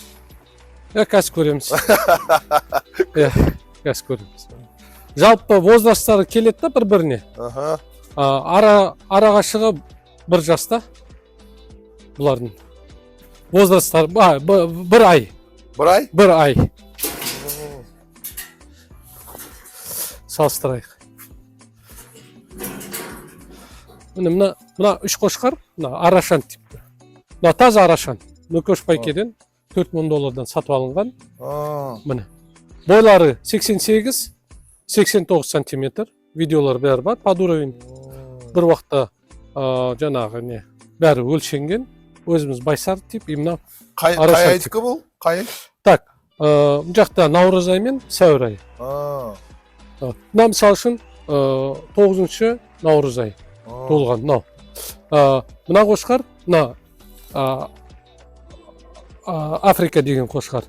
Қазір көреміз. Қазір көреміз. Жалпы возрасттары келеді да бір-біріне. Араға шығып 1 жаста. Бұлардың возрасттары 1 ай. 1 ай? 1 ай. Салыстырайық. Мына 3 қошқар, арашан типті. Мына таза арашан. Нөкөш Байкеден $4,000 сатып алынған. Міне. Бойлары 88-89 сантиметр. Видеолар бәрі бар. Под уровень. Бір уақытта жаңағы не бәрі өлшенген. Өзіміз байсар тип. Қай айдікі бұл? Қай? Так, жақта наурыз ай мен сәуір ай. Мына мысал үшін 9-шы наурыз ай толған. Мына қошқар, мына Африка деген қошқар.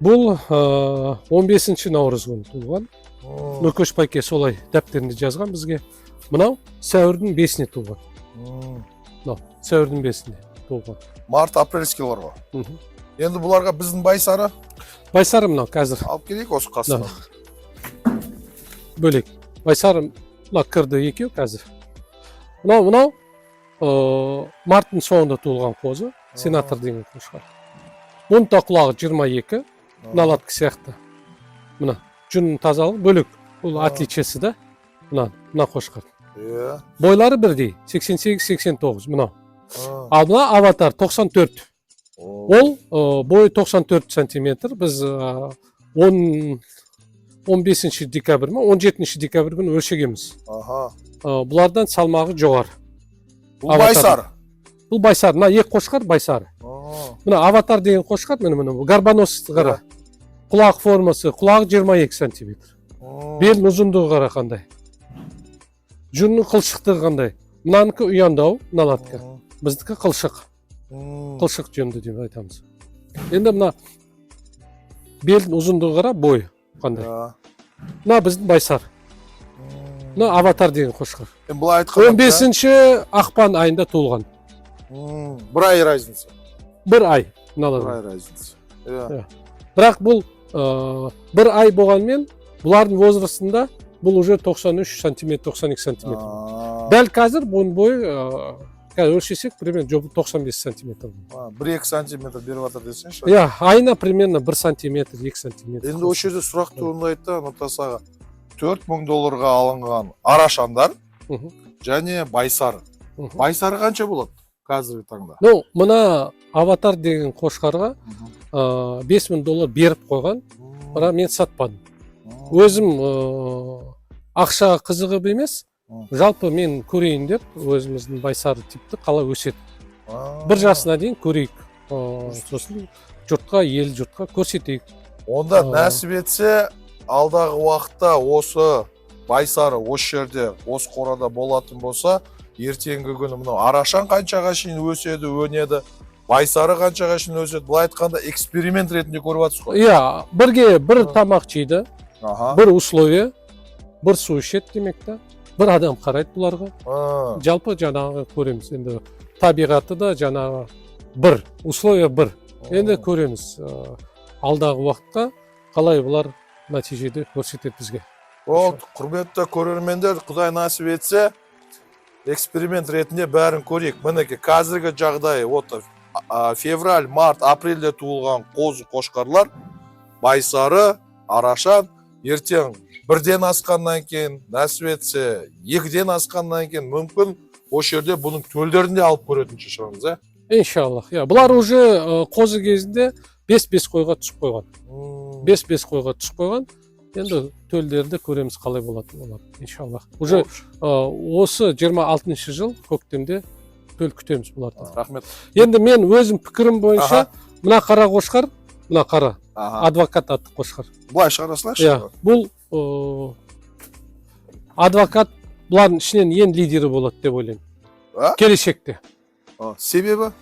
Бұл 15-ші наурыз күні туылған. Нұркөш Байке солай дәптерінде жазған бізге. Мынау сәуірдің 5-іне туылған. Сәуірдің 5-іне туылған. Март-апрельскилар ғой. Енді бұларға біздің байсары? Байсары мынау қазір. Алып келейік осы қасына. Бөлек. Байсары кірді екеу қазір. Мынау марттың соңында туылған қозы. Сенатор деген қошқар. Бұның да құлағы 22, налатқы сияқты. Мына жүннің тазалығы бөлек. Бұл отличиесі да. Мына қошқар. Бойлары бірдей. 88-89. Мынау. Ал мына аватар 94. Ол бойы 94 сантиметр. Біз 15 декабрь ма, 17 декабрь күні өлшегенбіз. Бұлардан салмағы жоғары. Бұл байсар? Бұл байсар. Мына 2 қошқар байсар. Мына аватар деген қошқар, міне гарбанос қара. Құлақ формасы, құлағы 22 сантиметр. Белін ұзындығы қара қандай. Жүннің қылшықтығы қандай. Мынанікі ұяндау, налатқа. Біздікі қылшық. Қылшық жөнді деп айтамыз. Енді мына белдің ұзындығы қара, бойы қандай. Мына біздің байсар. Мына аватар деген қошқар. 15-ші ақпан айында туылған. 1 ай разница. 1 ай. 1 ай разница. Бірақ бұл 1 ай болғанмен, бұлардың возрастында бұл уже 93 сантиметр, 92 сантиметр. Дәл қазір бұның бойы, қазір өлшесек, примерно 95 сантиметр. 1-2 сантиметр беріп атыр десеңші? Айына примерно 1 сантиметр, 2 сантиметр. Енді осы жерде сұрақ туындайды да, Нұртасаға. $4,000-ға алынған арашандар және байсары. Байсары қанша болады қазіргі таңда? Мына аватар деген қошқарға $5,000 беріп қойған, бірақ мен сатпадым. Өзім ақшаға қызығып емес, жалпы мен көрейін деп, өзіміздің байсары типті қалай өседі. 1 жасына дейін көрейік. Сосын жұртқа, ел жұртқа көрсетейік. Онда нәсіп етсе, алдағы уақытта осы байсары осы жерде, осы қорада болатын болса, ертеңгі күні мынау арашан қаншаға шейін өседі, өнеді, байсары қаншаға шейін өседі, былай айтқанда эксперимент ретінде көріп жатсыз ғой? Бірге бір тамақ жейді, бір условие, бір су ішеді демек та, бір адам қарайды бұларға. Жалпы жаңағы көреміз. Енді табиғаты да жаңағы бір, условие бір. Енді көреміз алдағы уақытта қалай бұлар нәтижеде көрсетеді бізге. Құрметті көрермендер, Құдай насіп етсе, эксперимент ретінде бәрін көрейік. Мінекей қазіргі жағдай вот февраль, март, апрельде туылған қошқарлар Байсары, Арашан, ертең бірден асқаннан кейін, нәсіп етсе, екіден асқаннан кейін мүмкін осы жерде бұның төлдерінде алып көретін шығармыз, Иншаллах. Бұлар уже қозы кезінде 5-5 қойға түсіп қойған. 5-5 қойға түсіп қойған. Енді төлдерді көреміз қалай болады олар, иншаллах. Уже осы 26 жыл көктемде төл күтеміз бұлардан. Рахмет. Енді мен өзім пікірім бойынша, мына қара қошқар, мына қара адвокат атты қошқар. Бұлай шығарасыларшы? Бұл адвокат бұлардың ішінен ең лидері болады деп ойлаймын. Келешекте. Себебі?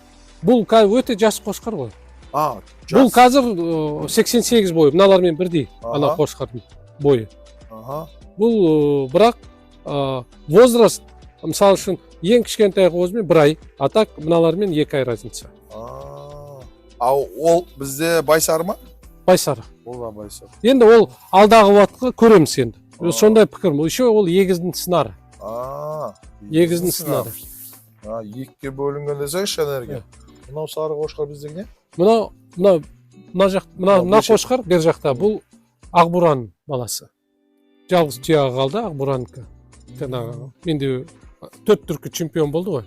Бұл өте жас қошқар ғой. Бұл қазір 88 бойы, мыналармен бірдей, ана қошқардың бойы. Бұл бірақ возраст, мысалы үшін, ең кішкентай қозымен 1 ай, а так мыналармен 2 ай разница. Ол бізде Байсары ма? Байсары. Ол да Байсары. Енді ол алдағы уақытқа көреміз енді. Сондай пікірім. Еще ол егіздің сынары. Егіздің сынары. Екіге бөлінген десеңші энергия. Мынау сары қошқар біздің не? Мына қошқар бер жақта, бұл Ақбұраның баласы. Жалғыз тұяғы қалды Ақбұранікі. Менде 4 түркі чемпион болды ғой.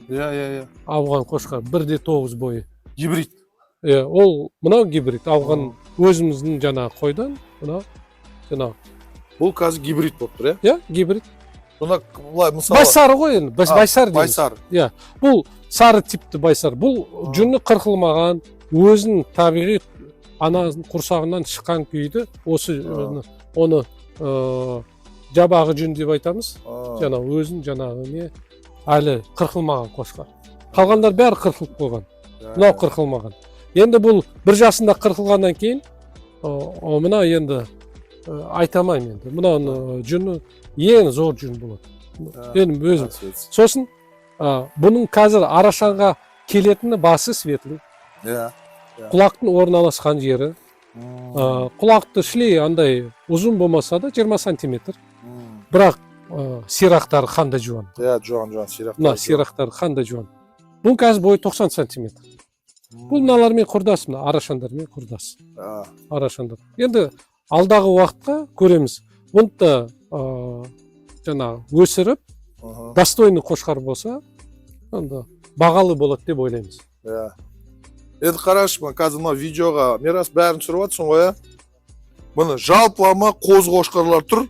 Ауған қошқар 1,9 бойы. Гибрид. Ол мынау гибрид. Ауған өзіміздің жаңа қойдан, мынау жаңа. Бұл қазір гибрид болып тұр, гибрид. Байсары ғой енді, біз байсар дейміз. Байсар. Бұл сары типті байсар. Бұл жүні қырқылмаған, өзінің табиғи ананың құрсағынан шыққан күйді, оны жабағы жүн деп айтамыз. Жаңа өзін жаңағы әлі қырқылмаған қошқар. Қалғандар бәрі қырқылып қойған. Мынау қырқылмаған. Енді бұл 1 жасында қырқылғаннан кейін, мына енді айтамайым енді. Мына жүні ең зор жүн болады. Менің өзім. Сосын бұның қазір Арашанға келетіні басы светлый. Құлақтың орналасқан жері. Құлақты шлей андай ұзын болмаса да 20 сантиметр. Бірақ сирақтары қандай жуан. Жуан, сирақтары қандай жуан. Бұл қазір бойы 90 сантиметр. Бұл мыналармен құрдас, Арашандармен құрдас. Арашандар. Енді алдағы уақытқа көреміз. Бұнда жаңағы өсіріп, достойный қошқар болса, бағалы болады деп ойлаймыз. Енді қарашы, қазір мына видеоға Мирас бәрін түсіріп жатсың ғой, Бұны жалпылама қоз қошқарлар тұр.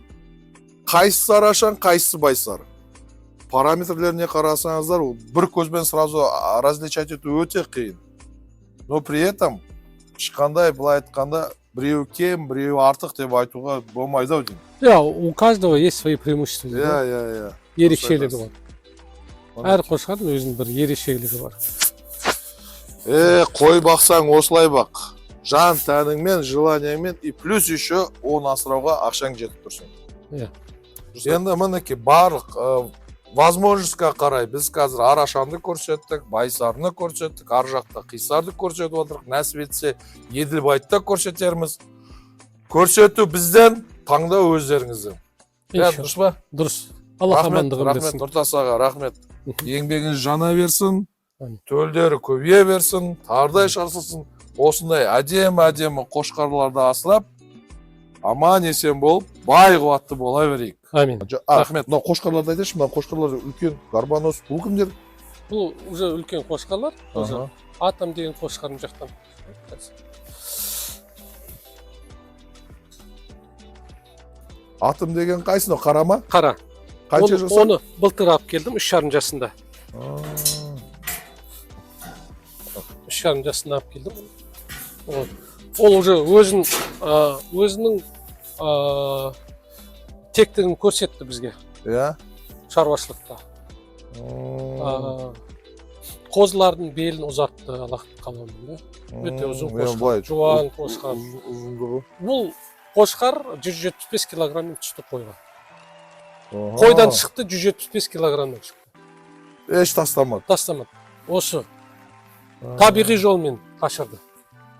Қайсысы Арашан, қайсысы Байсары. Параметрлеріне қарасаңыздар, бір көзбен сразу различать ету өте қиын. Но при этом ешқандай былай айтқанда біреу кем, біреу артық деп айтуға болмайды ау деймін. У каждого есть свои преимущества. Ерекшелігі бар. Әр қошқардың өзінің бір ерекшелігі бар. Қой бақсаң осылай бақ. Жан тәніңмен, желанияңмен и плюс еще оны асырауға ақшаң жетіп тұрсын. Енді мінеки барлық возможностьқа қарай біз қазір Арашанды көрсеттік, Байсарыны көрсеттік, ар жақта Қисарды көрсетіп отырық, нәсіп етсе Еділбайды көрсетерміз. Көрсету бізден, таңдау өздеріңізден. Дұрыс па? Дұрыс. Алла амандығын берсін. Рахмет, Нұртас аға, рахмет. Еңбегіңіз жана берсін, төлдері көбейе берсін, тардай шарсылсын. Осындай әдемі қошқарларды асырап, аман есен болып, бай қуатты бола берейік. Амин. Рахмет. Мына қошқарларды айтайыншы, мына қошқарлар үлкен гарбанос. Бұл кімдер? Бұл уже үлкен қошқарлар. Атам деген қошқардың жақтан. Атым деген қайсыны? Қара ма? Қара. Қанша жаса? Оны былтыр алып келдім, 3,5 жасында. 3,5 жасында алып келдім. Ол уже өзінің тектігін көрсетті бізге. Шаруашылықта. Қозылардың белін ұзартты Аллахтың қалауымен. Өте ұзын қошқар, жуан қошқар. Бұл қошқар 175 килограммен түсті қойға. Қойдан шықты 175 килограммен шықты. Еш тастамады? Тастамады. Осы табиғи жолмен қашырды.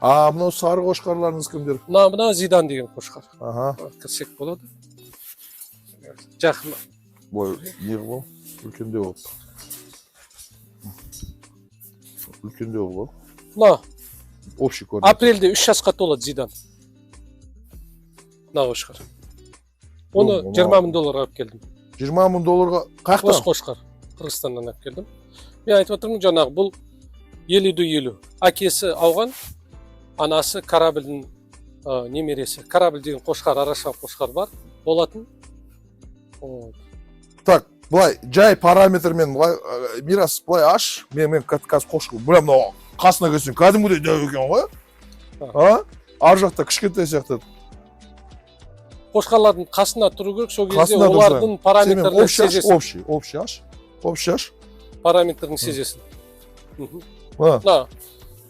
Мынау сары қошқарларыңыз кімдер? Мына Зидан деген қошқар. Кірсек болады. Жақын. Бой, неғып ол? Үлкенде болды. Үлкендеу бұл. Мына Общий көрінеді. апрельде 3 жасқа толады Зидан. Мына қошқар. Оны Бұл, 20 мың долларға алып келдім. 20 мың долларға Қос қақтан? қошқар. Қырғызстаннан алып келдім. Мен айтып отырмын, жаңағы бұл 50-50. Әкесі ауған, анасы корабльдің немересі. Корабль деген қошқар, араша қошқар бар болатын. Так, былай жай параметрмен былай Мирас былай аш. Мен қазір қошқар. Бұра мынау қасына келсең кәдімгідей дәу екен ғой. А? Ар жақта кішкентай сияқты. Қошқарлардың қасына тұру керек, сол кезде Қасына олардың параметрлерін сезесің. Общий аш. Параметрін сезесің. Ха.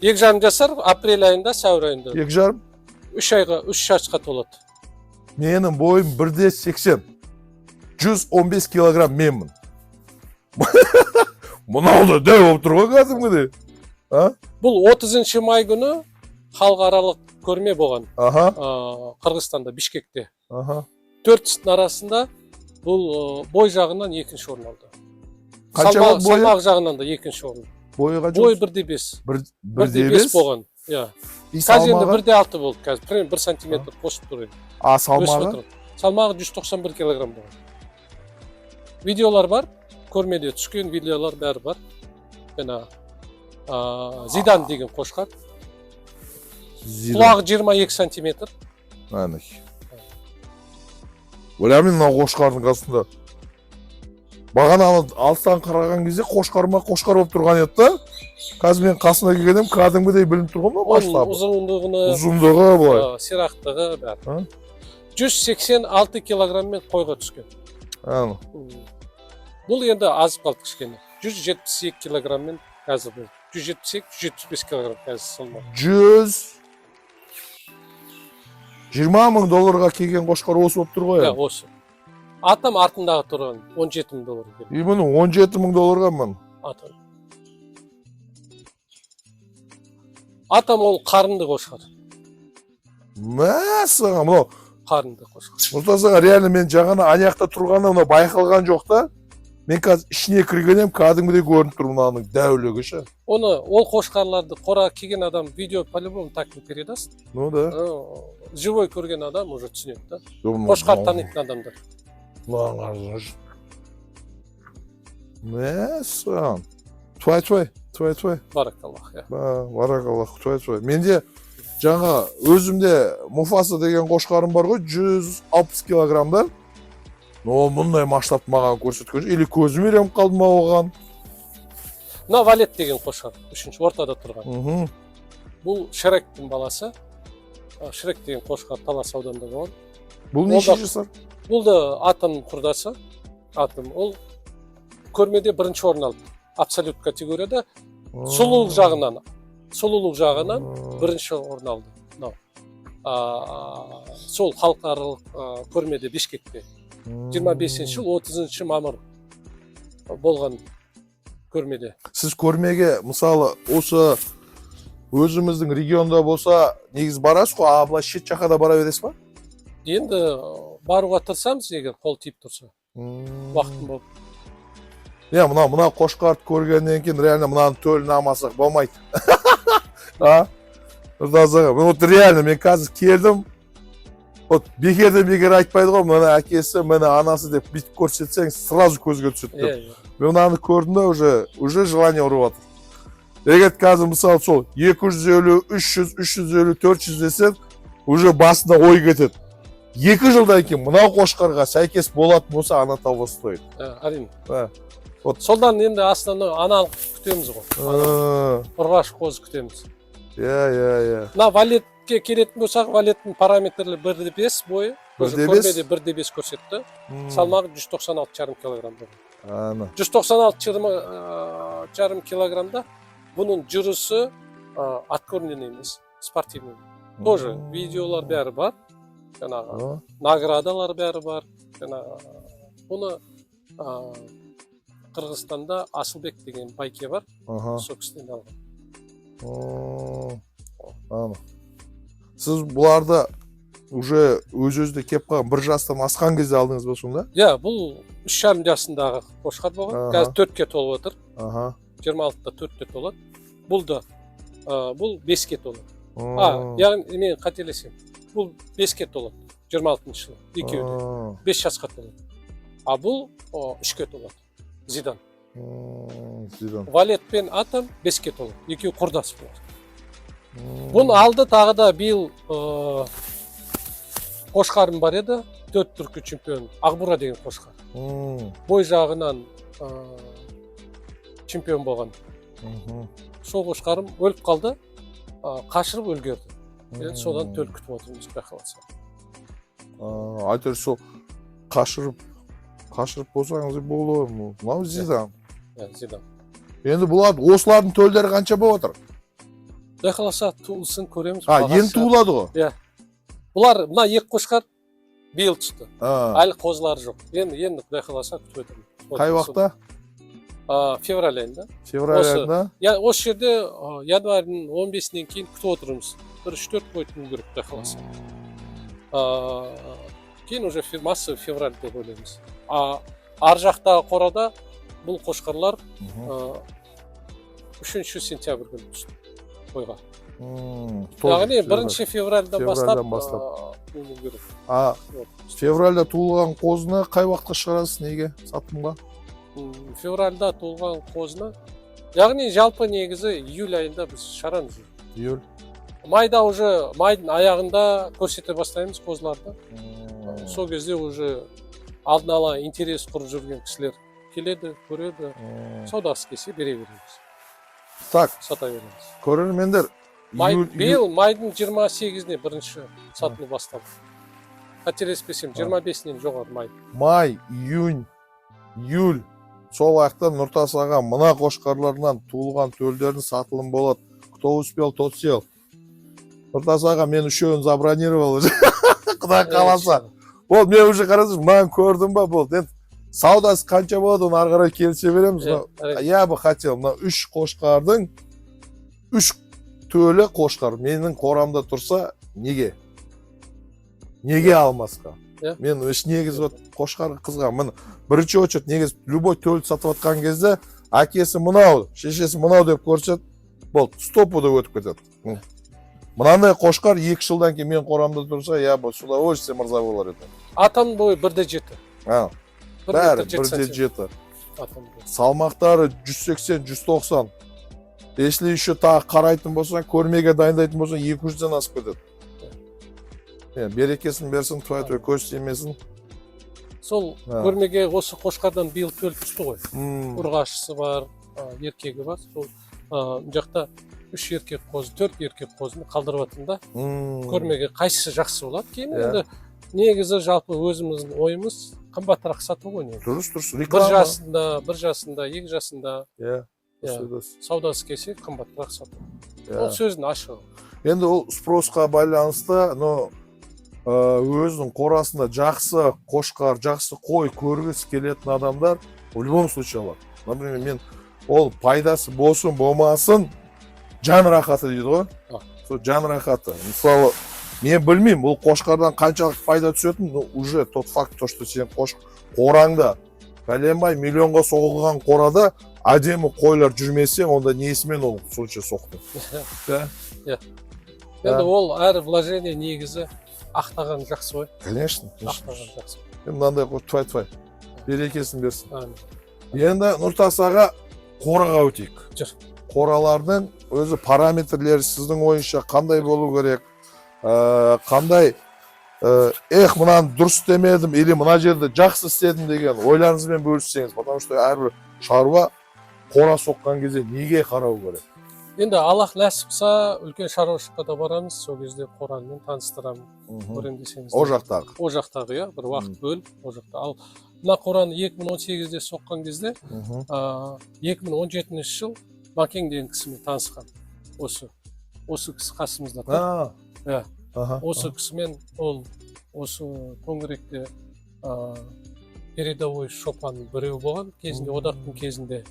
2,5 жасар, апрель айында, сәуір айында. 2,5. 3 жасқа толады. Менің бойым 1,80. 115 килограмм менмін. Мынау да дәу болып тұр ғой кәдімгідей. Бұл 30 май күні халықаралық көрме болған. Қырғызстанда, Бишкекте. 4 арасында бұл бой жағынан екінші орын алды. Қаншалық бойы? Салмақ жағынан да екінші орын. Бойы қанша? Бой 1,5. 1,5 болған. Қазір енді 1,6 болды. Қазір примерно 1 сантиметр қосып тұр. Салмағы? Салмағы 191 килограмм болған. Видеолар бар, көрмеде түскен видеолар бәрі бар. Зидан деген қошқар. Құлағы 22 сантиметр. Ойлаймын мынау қошқардың қасында. Бағана алыстан қараған кезде қошқар болып тұрған еді да. Қазір мен қасына келгенім кәдімгідей білініп тұрған ба масштабы? Ұзындығы былай. Сирақтығы бәрі. 186 килограммен қойға түскен. Бұл енді азып қалды кішкене. 172 килограммен қазір бұл. 172-175 килограмм қазір салмағы. 120 мың долларға келген қошқар осы болып тұр ғой? Осы. Атам артындағы тұрған 17 мың доллар. Именно 17 мың долларға мен. Атам ол қарынды қошқар. Мәсіға, мұнау. Қарынды қошқар. Мұстасыға, реально мен жаңана аяқта тұрғанда мұнау байқалған жоқ та. Мен қазір ішіне кіргенем, кәдімгідей көрініп тұр мұнаның дәулігі ше. Ол қошқарларды қора келген адам видео по-любому так не передаст. Ну да. Живой көрген адам уже түсінеді да. Қошқар танитын адамдар. Мәсіған. Твай. Баракаллах. Баракаллах, твай. Менде жаңа өзімде Муфаса деген қошқарым бар ғой, 160 килограммдар. Но мұндай масштабты маған көрсеткен жоқ. Или көзім үйреніп қалды ма оған? Мына Валет деген қошқар, үшінші ортада тұрған. Бұл Шректің баласы. Шрек деген қошқар Талас ауданында болған. Бұл неше жасар? Бұл да атамның құрдасы. Ол көрмеде бірінші орын алды. Абсолют категорияда сұлулық жағынан бірінші орын алды. Сол халықаралық көрмеде Бишкекте 25 жыл 30 мамыр болған көрмеде. Сіз көрмеге мысалы осы өзіміздің регионда болса негіз барасыз ғой, былай шет жаққа да бара бересіз ба? Енді баруға тырысамыз, егер қол тиіп тұрса. Уақытым болып. Мына қошқарды көргеннен кейін реально мынаның төлін алмасақ болмайды. Реально мен қазір келдім. Бекерден айтпайды ғой, мына әкесі, мына анасы деп бүйтіп көрсетсең, сразу көзге түседі. Мен мынаны көрдім да, уже желание ұрып жатыр. Егер қазір мысалы сол 250, 300, 350, 400 десең, уже басында ой кетеді. 2 жылдан кейін мынау қошқарға сәйкес болатын болса, ана табы стоит. Әрине. Солдан енді астана аналық күтеміз ғой. Ұрғаш қозы күтеміз. Мына Валетке келетін болсақ, Валеттің параметрлі 1,5 бойы. 1,5? 1,5 көрсетті. Салмағы 196,5 килограмм болды. 196,5 килограммда бұның жүрісі откормленный емес, спортивный. Тоже видеолар бәрі бар. Наградалар бәрі бар. Бұны Қырғызстанда Асылбек деген байке бар. Сол кісіден алған. Сіз бұларды уже өз-өзді кеп қалған, 1 жастан асқан кезде алдыңыз ба сонда? Бұл 3,5 жасындағы қошқар болған. Қазір 4-ке толып отыр. 26-та 4-те толады. Бұл да бұл 5-ке толады. Яғни мен қателесем. Бұл 5-ке толады. 26-шы жылы. Екеуі 5 жасқа толады. А бұл 3-ке толады. Зидан. Валет пен Атам 5-ке толады. Екеуі құрдас болады. Бұны алды тағы да биыл қошқарым бар еді. 4 түркі чемпион. Ақбура деген қошқар. Бой жағынан чемпион болған. Сол қошқарым өліп қалды. Қашырып өлгерді. Содан төл күтіп отырмыз байқаласа. Айтыр сол қашырып болсаңыз болуы. Мынау Зидан. Зидан. Енді осылардың төлдері қанша болып отыр? Байқаласа туылсын көреміз. Енді туылады ғой? Бұлар мына екі қошқар биыл түсті. Әлі қозылары жоқ. Енді байқаласа күтіп отырмыз. Қай уақытта? Февраль айында. Февраль айында? Осы жерде январьдың 15-нен кейін күтіп отырмыз. 3-4 қой күту керек байқаласа. Кейін уже массовый февраль деп ойлаймыз. Ар жақтағы қорада бұл қошқарлар 3 сентябрь күні түсті қойға. Яғни 1 февральдан бастап туылу керек. Февральда туылған қозыны қай уақытқа шығарасыз, неге сатымға? Февральда туылған қозыны, яғни жалпы негізі июль айында біз шығарамыз. Июль. Майда уже майдың аяғында көрсете бастаймыз қозыларды. Сол кезде уже алдын ала интерес құрып жүрген кісілер келеді, көреді, саудасы келсе бере береміз. Так, сата береміз. Көрермендер, биыл майдың 28-не бірінші сатылу басталды. Қателеспесем 25-нен жоғары май. Май, июнь, июль. Сол аяқта Нұртас аға мына қошқарларынан туылған төлдердің сатылым болады. Кто успел, тот сел. Нұртас аға мен үшеуін забронировал. Құдай қаласа. Ол мен уже қарасыз, маған көрдім ба бұл. Саудасы қанша болады, оны ары қарай келісе береміз. Я бы хотел, мына 3 қошқардың 3 төлі қошқар менің қорамда тұрса, неге? Неге алмасқа? Мен үш негізі қошқар қызға, мін бірінші очет негіз любой төлді сатып атқан кезде, әкесі мұнау, шешесі мұнау деп көрсет, бұл стопуды өтіп кетеді. Мынандай қошқар 2 жылдан кейін мен қорамда тұрса, я бұл суда өшсе мырза болар еді. Атан бойы 1,7. Бәрі 1,7. Салмақтары 180-190. Если еще тағы қарайтын болсаң, көрмеге дайындайтын болсаң, 200-ден асып кетеді. Берекесін берсін, той көз тимесін. Сол көрмеге осы қошқардан биыл төл түсті ғой. Ұрғашысы бар, еркегі бар. Сол жақта 3 еркек қозы, 4 еркек қозыны қалдырып атында. Көрмеге қайсысы жақсы болады? Кейін енді негізі жалпы өзіміздің ойымыз қымбатырақ сату ғой. Дұрыс. 1 жасында, 2 жасында. Саудасы келсе қымбатырақ сату. Ол сөздің ашығы. Енді ол спросқа байланысты, өзінің қорасында жақсы қошқар, жақсы қой көргісі келетін адамдар в любом случае алады. Например, мен ол пайдасы болсын, болмасын, жан рахаты дейді ғой. Сол жан рахаты. Мысалы, мен білмеймін, бұл қошқардан қаншалық пайда түсетін, уже тот факт, то, что сен қораңда, бәленбай миллионға соғылған қорада әдемі қойлар жүрмесе, онда несімен ол сонша соқты. Енді ол әр вложение негізі ақтаған жақсы ғой. Конечно. Ақтаған жақсы. Мынандай қой, берекесін берсін. Енді Нұртас аға қораға өтейік. Қоралардың өзі параметрлері сіздің ойынша қандай болу керек? Қандай, мынаны дұрыс істемедім, или мына жерді жақсы істедім деген ойларыңызбен бөліссеңіз, потому что әрбір шаруа қора соққан кезде неге қарау керек? Енді Аллах нәсіп қылса, үлкен шаруашылыққа да барамыз, сол кезде қорамен таныстырамын. О жақтағы? О жақтағы, бір уақыт бөліп, о жақта. Ал мына қораны 2018-де соққан кезде, 2017 жыл Макең деген кісімен танысқан. Осы кісі қасымызда тұр. Осы кісімен ол осы Төңіректе передовой шопан біреу болған кезінде, одақтың кезінде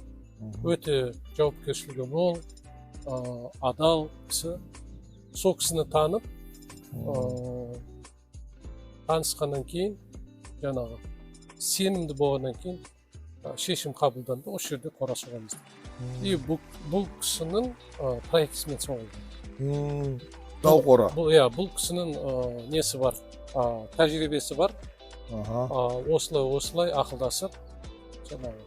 өте жауапкершілігі мол, адал кісі. Сол кісіні танып, танысқаннан кейін, жаңағы сенімді болғаннан кейін шешім қабылданды, осы жерде қора соғамыз. и бұл кісінің проектісімен соғылды. Талқора. Бұл кісінің несі бар, тәжірибесі бар. Осылай ақылдасып жаңағы.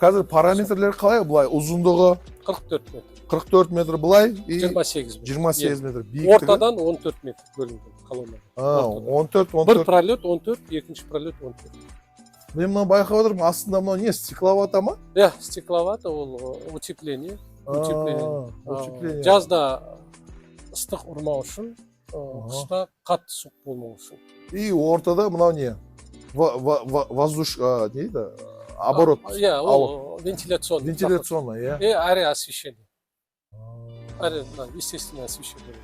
Қазір параметрлері қалай? Бұлай ұзындығы 44 метр. 44 метр бұлай и 28 метр. 28 метр. Биіктігі? Ортадан 14 метр бөлінген колонна. 14. Бір пролет 14, екінші пролет 14. Мен мына байқап отырмын, астында мынау не, стекловата ма? Стекловата, ол утепление. Утепление. Жазда ыстық ұрмау үшін, қышта қатты суық болмау үшін. И ортада мынау не? Воздуш, нейді? Оборот. Ол вентиляционный. Вентиляционный, И әрі освещение. Әрі, естественное освещение.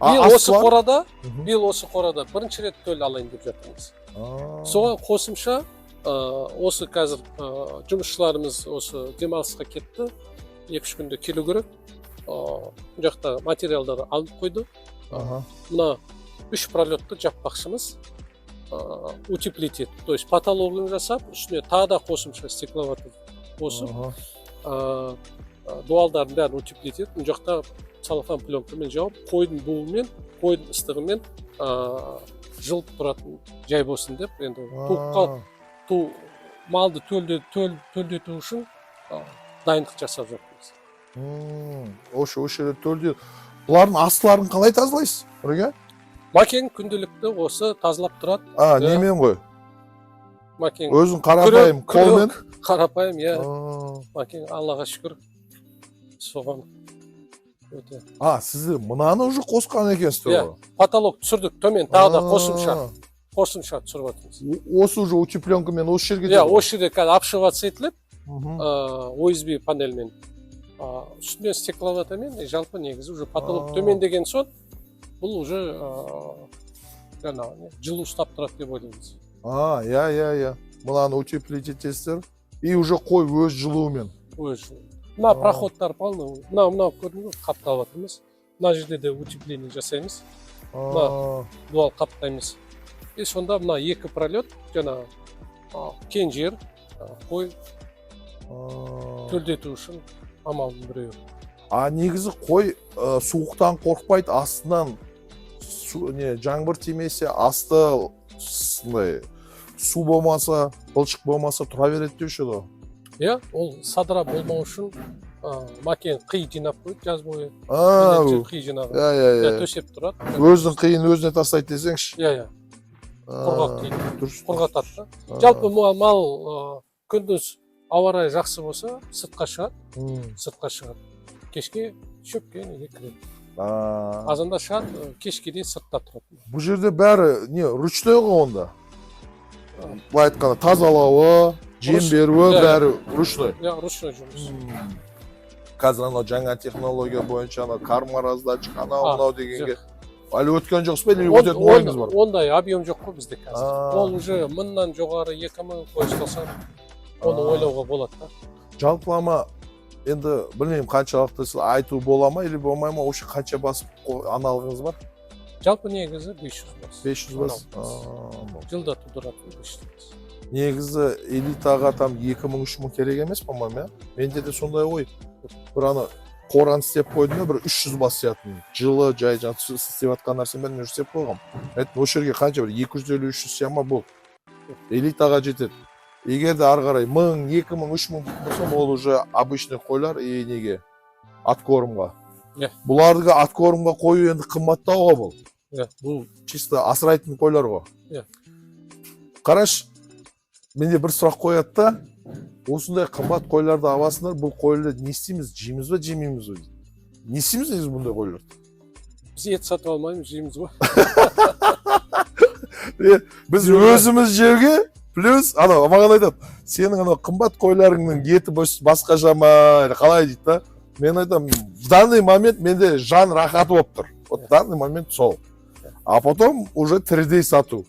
Биыл осы қорада бірінші рет төл алайын деп жатырмыз. Соған қосымша осы қазір жұмысшыларымыз осы демалысқа кетті. 2-3 күнде келу керек. Бұл жақта материалдары алып қойды. Мына 3 пролетті жаппақшымыз. Утеплить, то есть потологын жасап, үстіне тағы да қосымша стекловата қосып, дуалдарын бәрін утеплить етіп, бұл жақта целлофан пленкамен жауып, қойдың буымен, қойдың ыстығымен жылып тұратын жай болсын деп, енді малды төлдету үшін дайындық жасап жатырмыз. Осы төлдету. Бұлардың астыларын қалай тазалайсыз? Макин күнделікті осы тазалап тұрады. Немен ғой? Макин өзің қарапайым қолмен? Қарапайым, Макин, Аллаға шүкір. Соған өте. Сіздер мұнаны уже қосқан екенсіздер? Потолок түсірдік, төмен тағы да қосымша түсіріп отырмыз. Осы уже утепленкамен осы жерге? Осы жерде қазір обшиваться етіліп, OSB панельмен. Үстіне стекловатамен, жалпы негізі уже потолок төмен деген соң, бұл уже жылу ұстап тұрады деп ойлаймыз. Мұнаны утеплить етесіздер. И уже қой өз жылуымен. Өз жылу. Мына проходтар полный. Мына көрдіңіз, қаптап жатырмыз. Мына жерде де утепление жасаймыз. Мына дуал қаптаймыз. И сонда мына 2 пролет, жаңа кең жер, қой төлдету үшін амалдың біреуі. Негізі қой суықтан қорқпайды, астынан жаңбыр тимесе, асты су болмаса, былшық болмаса тұра береді деуші еді. Ол садыра болмау үшін макин қи жинап қойды жаз бойы. Қи жинаған. Төсеп тұрады. Өздің қиын өзіне тастайды десеңші. Құрғақ дейді. Құрғатады. Жалпы мал күндіз ауа райы жақсы болса, сыртқа шығады. Кешке шөпке неге кіреді. Азанда шығады, кешке дейін сыртта тұрады. Бұл жерде бәрі ручной ғой онда? Былай айтқанда тазалауы, жем беруі бәрі ручной? Ручной жұмыс. Қазір анау жаңа технология бойынша кармараздатчик анау дегенге әлі өткен жоқсыз ба, или өтетін ойыңыз бар? Ондай объем жоқ қой бізде қазір. Ол уже 1000-нан жоғары 2000 қой ұстаса, оны ойлауға болады да. Жалпылама енді білмеймін қаншалықты айту бола ма или болмай ма, осы қанша басып аналығыңыз бар? Жалпы негізі 500 бас. 500 бас? Жылда тудыратын 500 бас. Негізі элитаға там 2000-3000 керек емес, по-моему, менде де сондай ой. Бір ана қораны істеп қойдым, бір 300 бас сиятын. Жылы жай істеп атқан нәрсен бәрін істеп қойғам. Осы жерге қанша бір 250-300 сияма бұл. Элитаға жетеді. Егер де ары қарай 1000, 2000, 3000 болса, ол уже обычный қойлар и неге откормға. Бұлардығы откормға қою енді қымбаттауға бұл. Бұл чисто асырайтын қойлар ғой. Қараш, менде бір сұрақ қояды да, осындай қымбат қойларды аласыңдар, бұл қойларды не істейміз, жейміз бе, жемейміз бе? Не істейміз негізі бұндай қойларды? Біз ет сатып алмаймыз, жейміз бе? Біз өзіміз жеуге, плюс, маған айтады, сенің қымбат қойларыңның еті басқа жама, қалай дейді да? Мен айтам, в данный момент менде жан рахаты болып тұр. В данный момент сол. А потом уже 3D сату.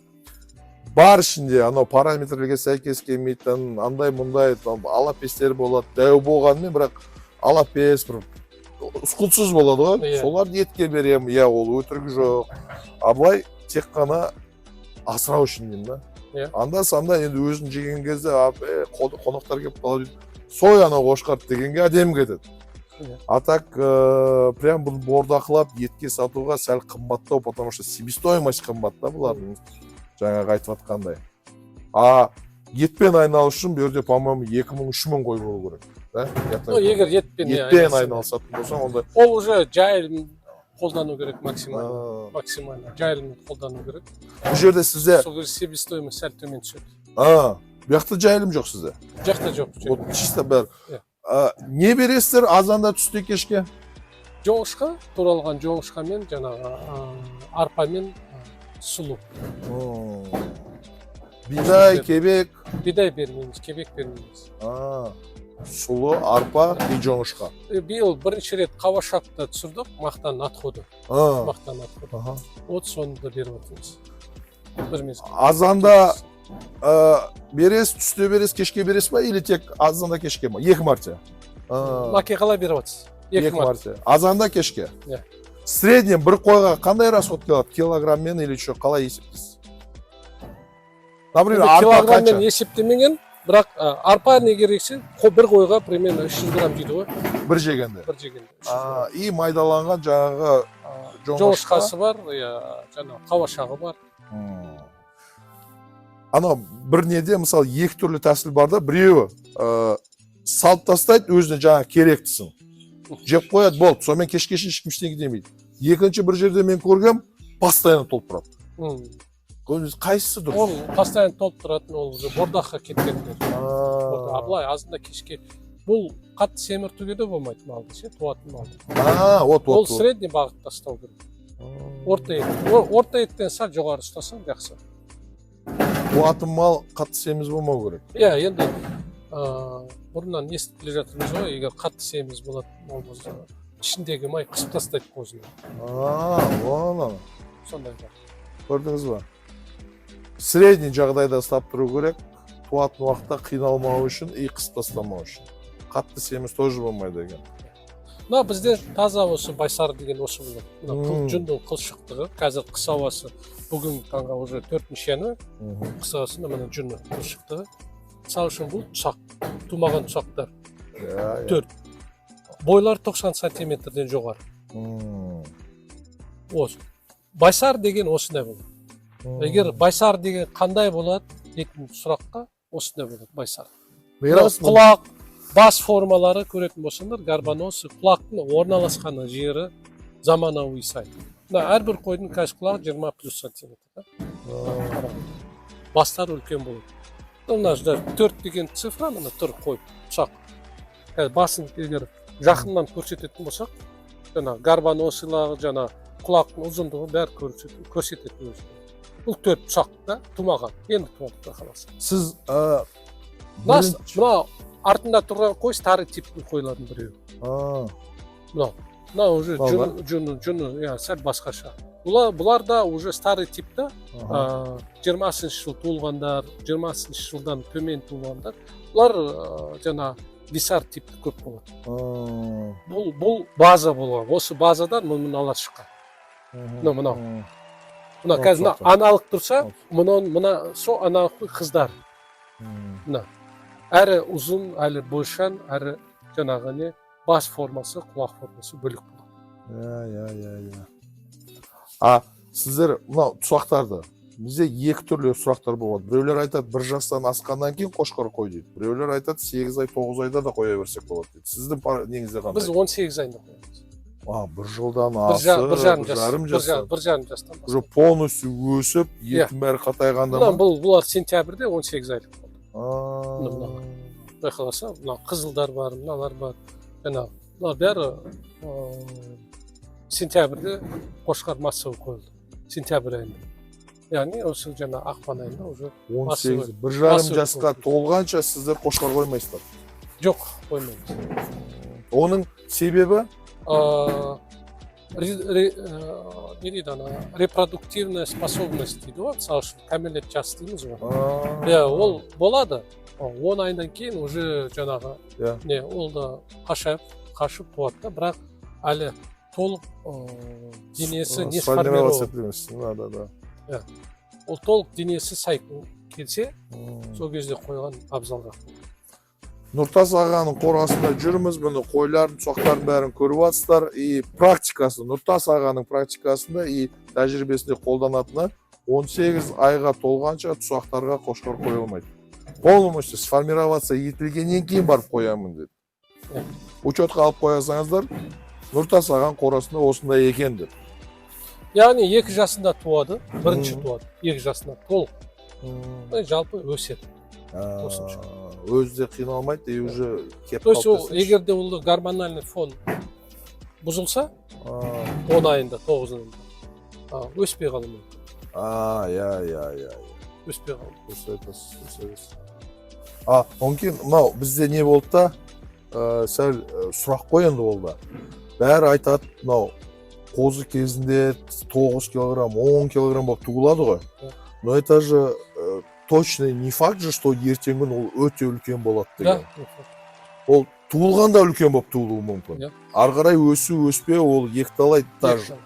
Бар ішінде параметрлерге сәйкес келмейтін, андай-мұндай алапестер болады. Дәу болғанмен, бірақ алапес бір ұсқылсыз болады ғой. Соларды етке берем, ол өтірік жоқ. Абылай тек қана асырау үшін деймін да. Иә. Анда-санда енді өзін жеген кезде қонақтар келіп қалады. Сой анау қошқарды дегенге әдемі кетеді. Иә. А так прям бұл бордақылап етке сатуға сәл қымбаттау, потому что себестоимость қымбат та бұлардың. Жаңағы айтып жатқандай. А етпен айналысу үшін бұл жерде, по-моему, 2000-3000 қой болу керек. Егер етпен айналысатын болсаң, онда ол уже жайылым қолдану керек максимально. Максимально жайылымды қолдану керек. Бұл жерде сізде сол кезде себестоимость сәл төмен түседі. Бұл жақта жайылым жоқ сізде? Жақта жоқ. Вот чисто бәрі. Не бересіздер азанда түсте кешке? Жоңышқа, туралған жоңышқа мен жаңағы арпа мен сұлу. Бидай, кебек? Бидай бермейміз, кебек бермейміз. Сұлы, арпа и жоңышқа. Биыл бірінші рет қауашақты түсірдік, мақтан отходы. Мақтан отходы. Вот соны да беріп отырмыз. Азанда бересіз, түсте бересіз, кешке бересіз ба, или тек азанда кешке ма? 2 марта. Маке қалай беріп отырсыз? 2 марта. Азанда кешке? Иә. Среднем бір қойға қандай расход келеді? Килограммен или что, қалай есептейсіз? Например, арпа қанша? Килограммен есептемеген, бірақ арпа не керексе, бір қойға примерно 300 грамм жейді ғой. Бір жегенде? Бір жегенде. И майдаланған жаңағы жоңышқасы бар, жаңағы қауашағы бар. Анау бір неде, мысалы, 2 түрлі тәсіл бар да, біреуі салып тастайды, өзіне жаңа керектісін. Жеп қояды, болды, сонымен кешке ешкім ештеңе демейді. Екінші бір жерде мен көргем, постоянно толып тұрады. Қайсысы дұрыс? Ол постоянно толып тұратын, ол уже бордаққа кеткендер. Абылай азында кешке. Бұл қатты семіртуге де болмайды малды, ше, туатын малды. Ол средний бағытта ұстау керек. Орта еттен сәл жоғары ұстасаң жақсы. Туатын мал қатты семіз болмау керек. Иә, енді бұрыннан естіп келе жатырмыз ғой, егер қатты семіз болады, мал болса, ішіндегі май қысып тастайды қозыны. Оны. Сондай бар. Көрдіңіз ба? Средний жағдайда ұстап тұру керек, туатын уақытта қиналмау үшін и қысып тастамау үшін. Қатты семіз тоже болмайды екен. Бізде таза осы байсар деген осы болады. Жүндің қылшықтығы, қазір қыс ауасы, бүгін таңға уже 4-ші январь, қыс ауасында мына жүннің қылшықтығы. Мысалы үшін бұл тұсақ, тумаған тұсақтар. 4. Бойлар 90 сантиметрден жоғары. Осы. Байсар деген осындай болады. Егер байсар деген қандай болады дейтін сұраққа осындай болады байсар. Құлақ, бас формалары көретін болсаңдар, гарбаносы, құлақтың орналасқан жері заманауи сай. Әрбір қойдың қазір құлағы 20+ сантиметр. Бастар үлкен болады. Мына 4 деген цифра, мына тұр қой, тұсақ. Басын егер жақыннан көрсететін болсақ, жаңа гарбаносылағы, жаңа құлақтың ұзындығы бәрі көрсететін өзі. Бұл 4 тұсақта тумаған, енді туады қаласы. Сіз мына артында тұрған қой старый типтің қойлардың біреуі. Мына уже жүні сәл басқаша. Бұлар да уже старый типті 20-шы жыл туылғандар, 20-шы жылдан төмен туылғандар. Бұлар жаңа висар типті көп болады. Бұл база болған. Осы базадан мұны ала шыққан. Мына қазір аналық тұрса, мына со аналықтың қыздар. Әрі ұзын, әрі бойшан, әрі жаңағы не бас формасы, құлақ формасы бөлік болады. Сіздер мынау тұсақтарды, бізде 2 түрлі сұрақтар болады. Біреулер айтады, 1 жастан асқаннан кейін қошқар қой дейді. Біреулер айтады, 8 ай, 9 айда да қоя берсек болады дейді. Сіздің неңізде қандай? Біз 18 айында қоямыз. 1 жылдан асып, 1,5 жастан. 1,5 жастан. Уже полностью өсіп, етін бәрі қатайғанда ма? Бұлар сентябрьде 18 айлық болды. Байқаласа, қызылдар бар, мыналар бар. Бұлар бәрі сентябрьде қошқар массовый қойылды. Сентябрь айында. Яғни осы жаңа ақпан айында уже 18, 1,5 жасқа толғанша сіздер қошқар қоймайсыздар? Жоқ, қоймаймыз. Оның себебі? Не дейді ана, репродуктивная способность дейді ғой, мысалы үшін кәмелет жасы дейміз ғой. Ол болады. 10 айдан кейін уже жаңағы ол да қашып туады да, бірақ әлі толық денесі не сформирован. Ол толық денесі сай келсе, сол кезде қойған абзалға. Нұртас ағаның қорасында жүрміз, бұны қойлардың, тұсақтардың бәрін көріп жатсыздар. И практикасы, Нұртас ағаның практикасында и тәжірибесінде қолданатыны 18 айға толғанша тұсақтарға қошқар қойылмайды. Полностью сформироваться етілгеннен кейін барып қоямын деді. Учетқа алып қоясаңыздар, Нұртас ағаның қорасында осындай екен деп. Яғни 2 жасында туады, бірінші туады, 2 жасында толық. Жалпы өседі. Өзі де қиналмайды, и уже кеп То есть ол егерде ол гормональный фон бұзылса, 10 айында, 9 айында өспей қалуы мүмкін. Өспей қалуы. Онан кейін мынау бізде не болды да, сәл сұрақ қой енді ол да. Бәрі айтады, мынау қозы кезінде 9 килограмм, 10 килограмм болып туылады ғой. Но это же точно не факт же, что ертең күн ол өте үлкен болады деген. Ол туылғанда үлкен болып туылуы мүмкін. Ары қарай өсу, өспе, ол екталайды даже.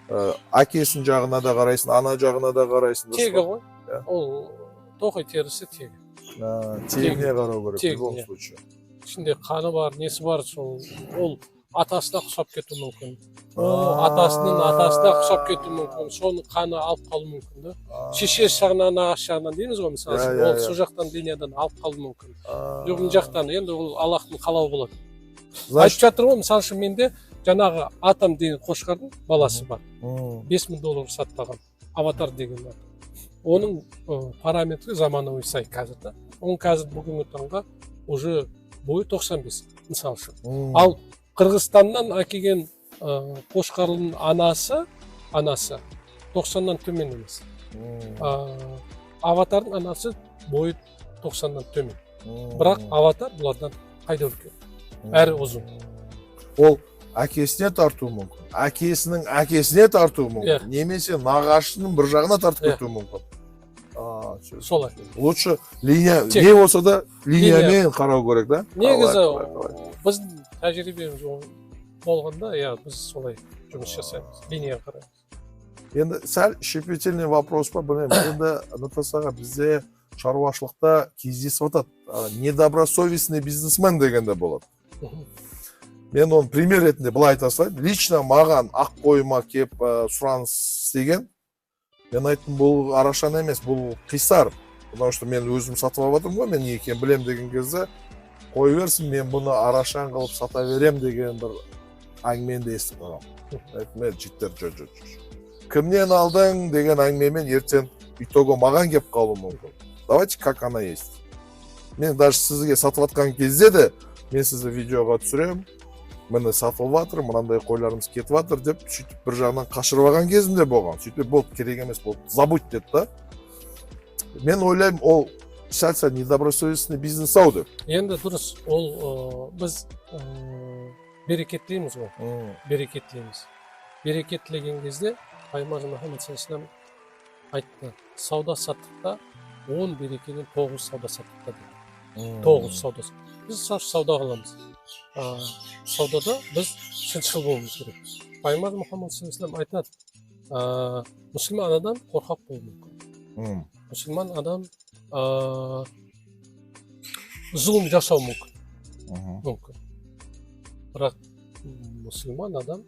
Әкесінің жағына да қарайсың, ана жағына да қарайсың. Тегі ғой. Ол тоқой терісі тегі. Тегіне қарау керек в любом случае. Ішінде қаны бар, несі бар, ол атасына құсап кетуі мүмкін. Атасының атасына құсап кетуі мүмкін. Соның қаны алып қалуы мүмкін да. Шешесі жағынан, ағасы жағынан дейміз ғой мысалы. Ол сол жақтан денеден алып қалуы мүмкін. Жоқ жақтан енді ол Аллахтың қалауы болады. Айтып жатыр ғой, мысалы үшін менде жаңағы атам деген қошқардың баласы бар. $5000 сатпаған. Аватар деген бар. Оның параметрі заманауи сай қазір да. Оның қазір бүгінгі таңға уже бойы 95, мысалы үшін. Ал Қырғызстаннан әкелген қошқардың анасы 90-нан төмен емес. Аватардың анасы бойы 90-нан төмен. Бірақ аватар бұлардан қайда үлкен. Әрі ұзын. Ол әкесіне тартуы мүмкін. Әкесінің әкесіне тартуы мүмкін. Немесе нағашының бір жағына тартып кетуі мүмкін. Солай. Лучше линия, не болса да линиямен қарау керек да? Негізі біздің тәжірибеміз болғанда, біз солай жұмыс жасаймыз, линия қараймыз. Енді сәл щепетильный вопрос па, білмеймін. Енді Нұртас аға, бізде шаруашылықта кездесіп жатады. Недобросовестный бизнесмен дегенде болады. Мен оны пример ретінде былай айта салайын. Лично маған ақ қойма кеп сұраныс істеген. Мен айттым, бұл арашан емес, бұл қисар. Потому что мен өзім сатып алып жатырмын ғой, мен не екенін білем деген кезде қой берсін, мен бұны арашан қылып сата берем деген бір әңгімені естіп қаламын. Айттым, життер, жүр. Кімнен алдың деген әңгімемен ертең итого маған кеп қалуы мүмкін. Давайте как она есть. Мен даже сізге сатып жатқан кезде де мен сізді видеоға түсірем, мені сатылып жатыр, мынандай қойларымыз кетіп жатыр деп, сөйтіп бір жағынан қашырып алған кезімде болған. Сөйтіп болды, керек емес болды, забудь деді да. Мен ойлаймын, ол сәл недобросовестный бизнес ау деп. Енді дұрыс, ол біз берекеттейміз ғой. Берекеттейміз. Берекеттілеген кезде Пайғамбар Мұхаммед саллаллаху айтты, сауда саттықта 10 берекеден 9 сауда саттықта дейді. 9 сауда. Біз сауда қыламыз. Саудада біз шыншыл болуымыз керек. Пайғамбар Мұхаммед саллаллаху айтады, мұсылман адам қорқақ болуы мүмкін. Мұсылман адам зұлым жасау мүмкін. Бірақ мұсылман адам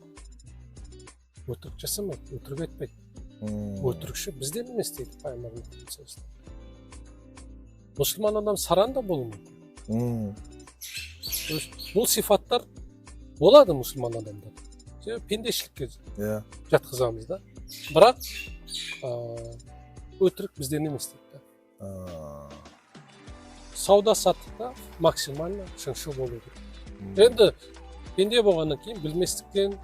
өтірік жасамайды, өтірік айтпайды. Өтірікші бізден емес дейді Пайғамбар Мұхаммед саллаллаху. Мұсылман адам саран да болуы мүмкін. Бұл сифаттар болады мұсылман адамда. Пендешілікке жатқызамыз да. Бірақ өтірік бізден емес дейді. Сауда саттықта максимально шыншыл болу керек. Енді пенде болғаннан кейін білместіктен,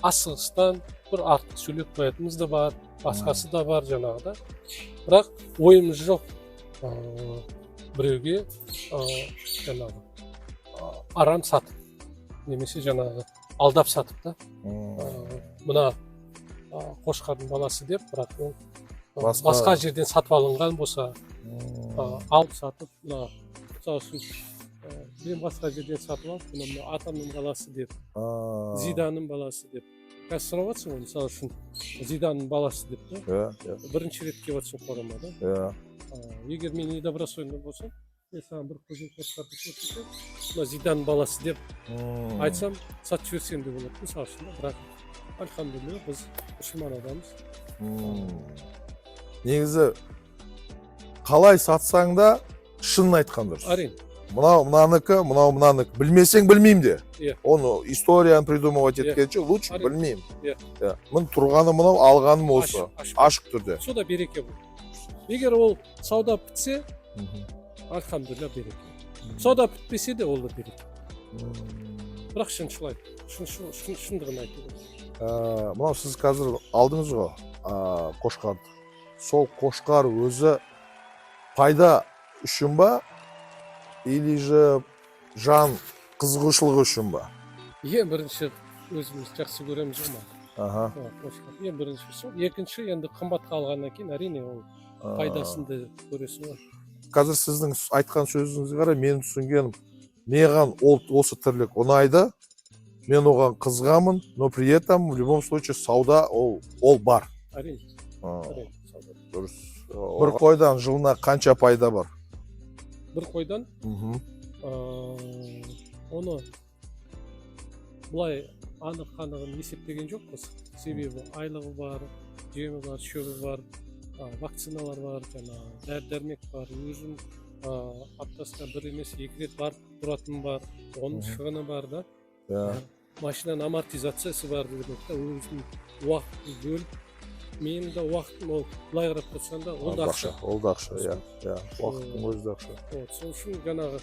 асығыстан бір артық сөйлеп қоятынымыз да бар, басқасы да бар жаңағыда. Бірақ ойымыз жоқ біреуге жаңағы арам сатып, немесе жаңағы алдап сатып та. Мына қошқардың баласы деп, бірақ ол басқа жерден сатып алынған болса, алып сатып, мысалы үшін мен басқа жерден сатып алып, мына атамның баласы деп, Зиданның баласы деп, қазір сұрап жатсың ғой, мысалы үшін Зиданның баласы деп та. иә Бірінші рет келіп жатсың қорамада. иә Егер мен недобросовестный болсам, мен саған бір көзін қосқарды көрсетсем, мына Зиданның баласы деп айтсам, сатып жіберсем де болады, мысалы үшін. Бірақ альхамдулилля біз мұсылман адамбыз. негізі қалай сатсаң да шынын айтқан дұрыс. Әрине. Мынау мынанікі, мынау мынанікі. Білмесең білмеймін де. Иә. Оны историяны придумывать Иә. еткенше лучше Әрине. білмеймін. Иә. Иә. Мін тұрғаны мынау, алғаным осы. Ашық түрде. Сода береке болады. Егер ол сауда бітсе, альхамдулилля береке. Сауда бітпесе де ол да береке. Бірақ шыншылайды. Шындығын айту керек. Мынау сіз қазір алдыңыз ғой қошқарды. Сол қошқар өзі пайда үшін ба, или же жан қызығушылығы үшін ба? Ең бірінші өзіміз жақсы көреміз ғой ма? Аха. Ең бірінші сол. Екінші енді қымбатқа алғаннан кейін әрине ол пайдасын да көресің ғой. Қазір сіздің айтқан сөзіңізге қарай мен түсінгенім, маған осы тірлік ұнайды, мен оған қызғамын, но при этом в любом случае сауда ол бар. Әрине. Дұрыс. Бір қойдан жылына қанша пайда бар? Бір қойдан оны бұлай анық-қанығын есептеген жоқпыз. Себебі айлығы бар, жемі бар, шөбі бар, вакциналар бар, дәрі-дәрмек бар, өзім аптасына бір емес екі рет барып тұратын бар, оның шығыны бар да. Машинаның амортизациясы бар деген да, өзім уақытын бөліп, менің де уақытым ол былай қарап тұрсаң да, ол да ақша. Ол да ақша, иә. Уақыттың өзі де ақша. Сол үшін жаңағы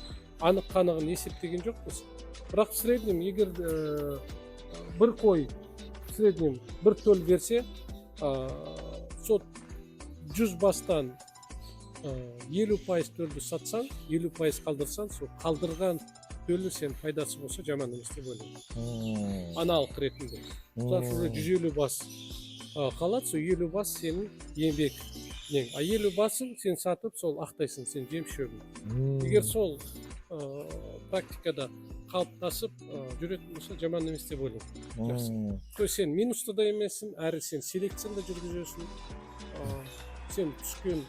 анық-қанығын есептеген жоқпыз. Бірақ в среднем, егер бір қой в среднем бір төл берсе, сол 100 бастан 50% төлді сатсаң, 50% қалдырсаң, сол қалдырған төлі сен пайдасы болса жаман емес деп ойлаймын. Аналық ретінде. Мысалы уже 150 бас қалады, сол 50 бас сенің еңбек. 50 басын сен сатып, сол ақтайсың, сен жем шөбің. Егер сол практикада қалыптасып жүретін болса жаман емес деп ойлаймын. То есть сен минусты да емессің, әрі сен селекцияны да жүргізесің. Сен түскен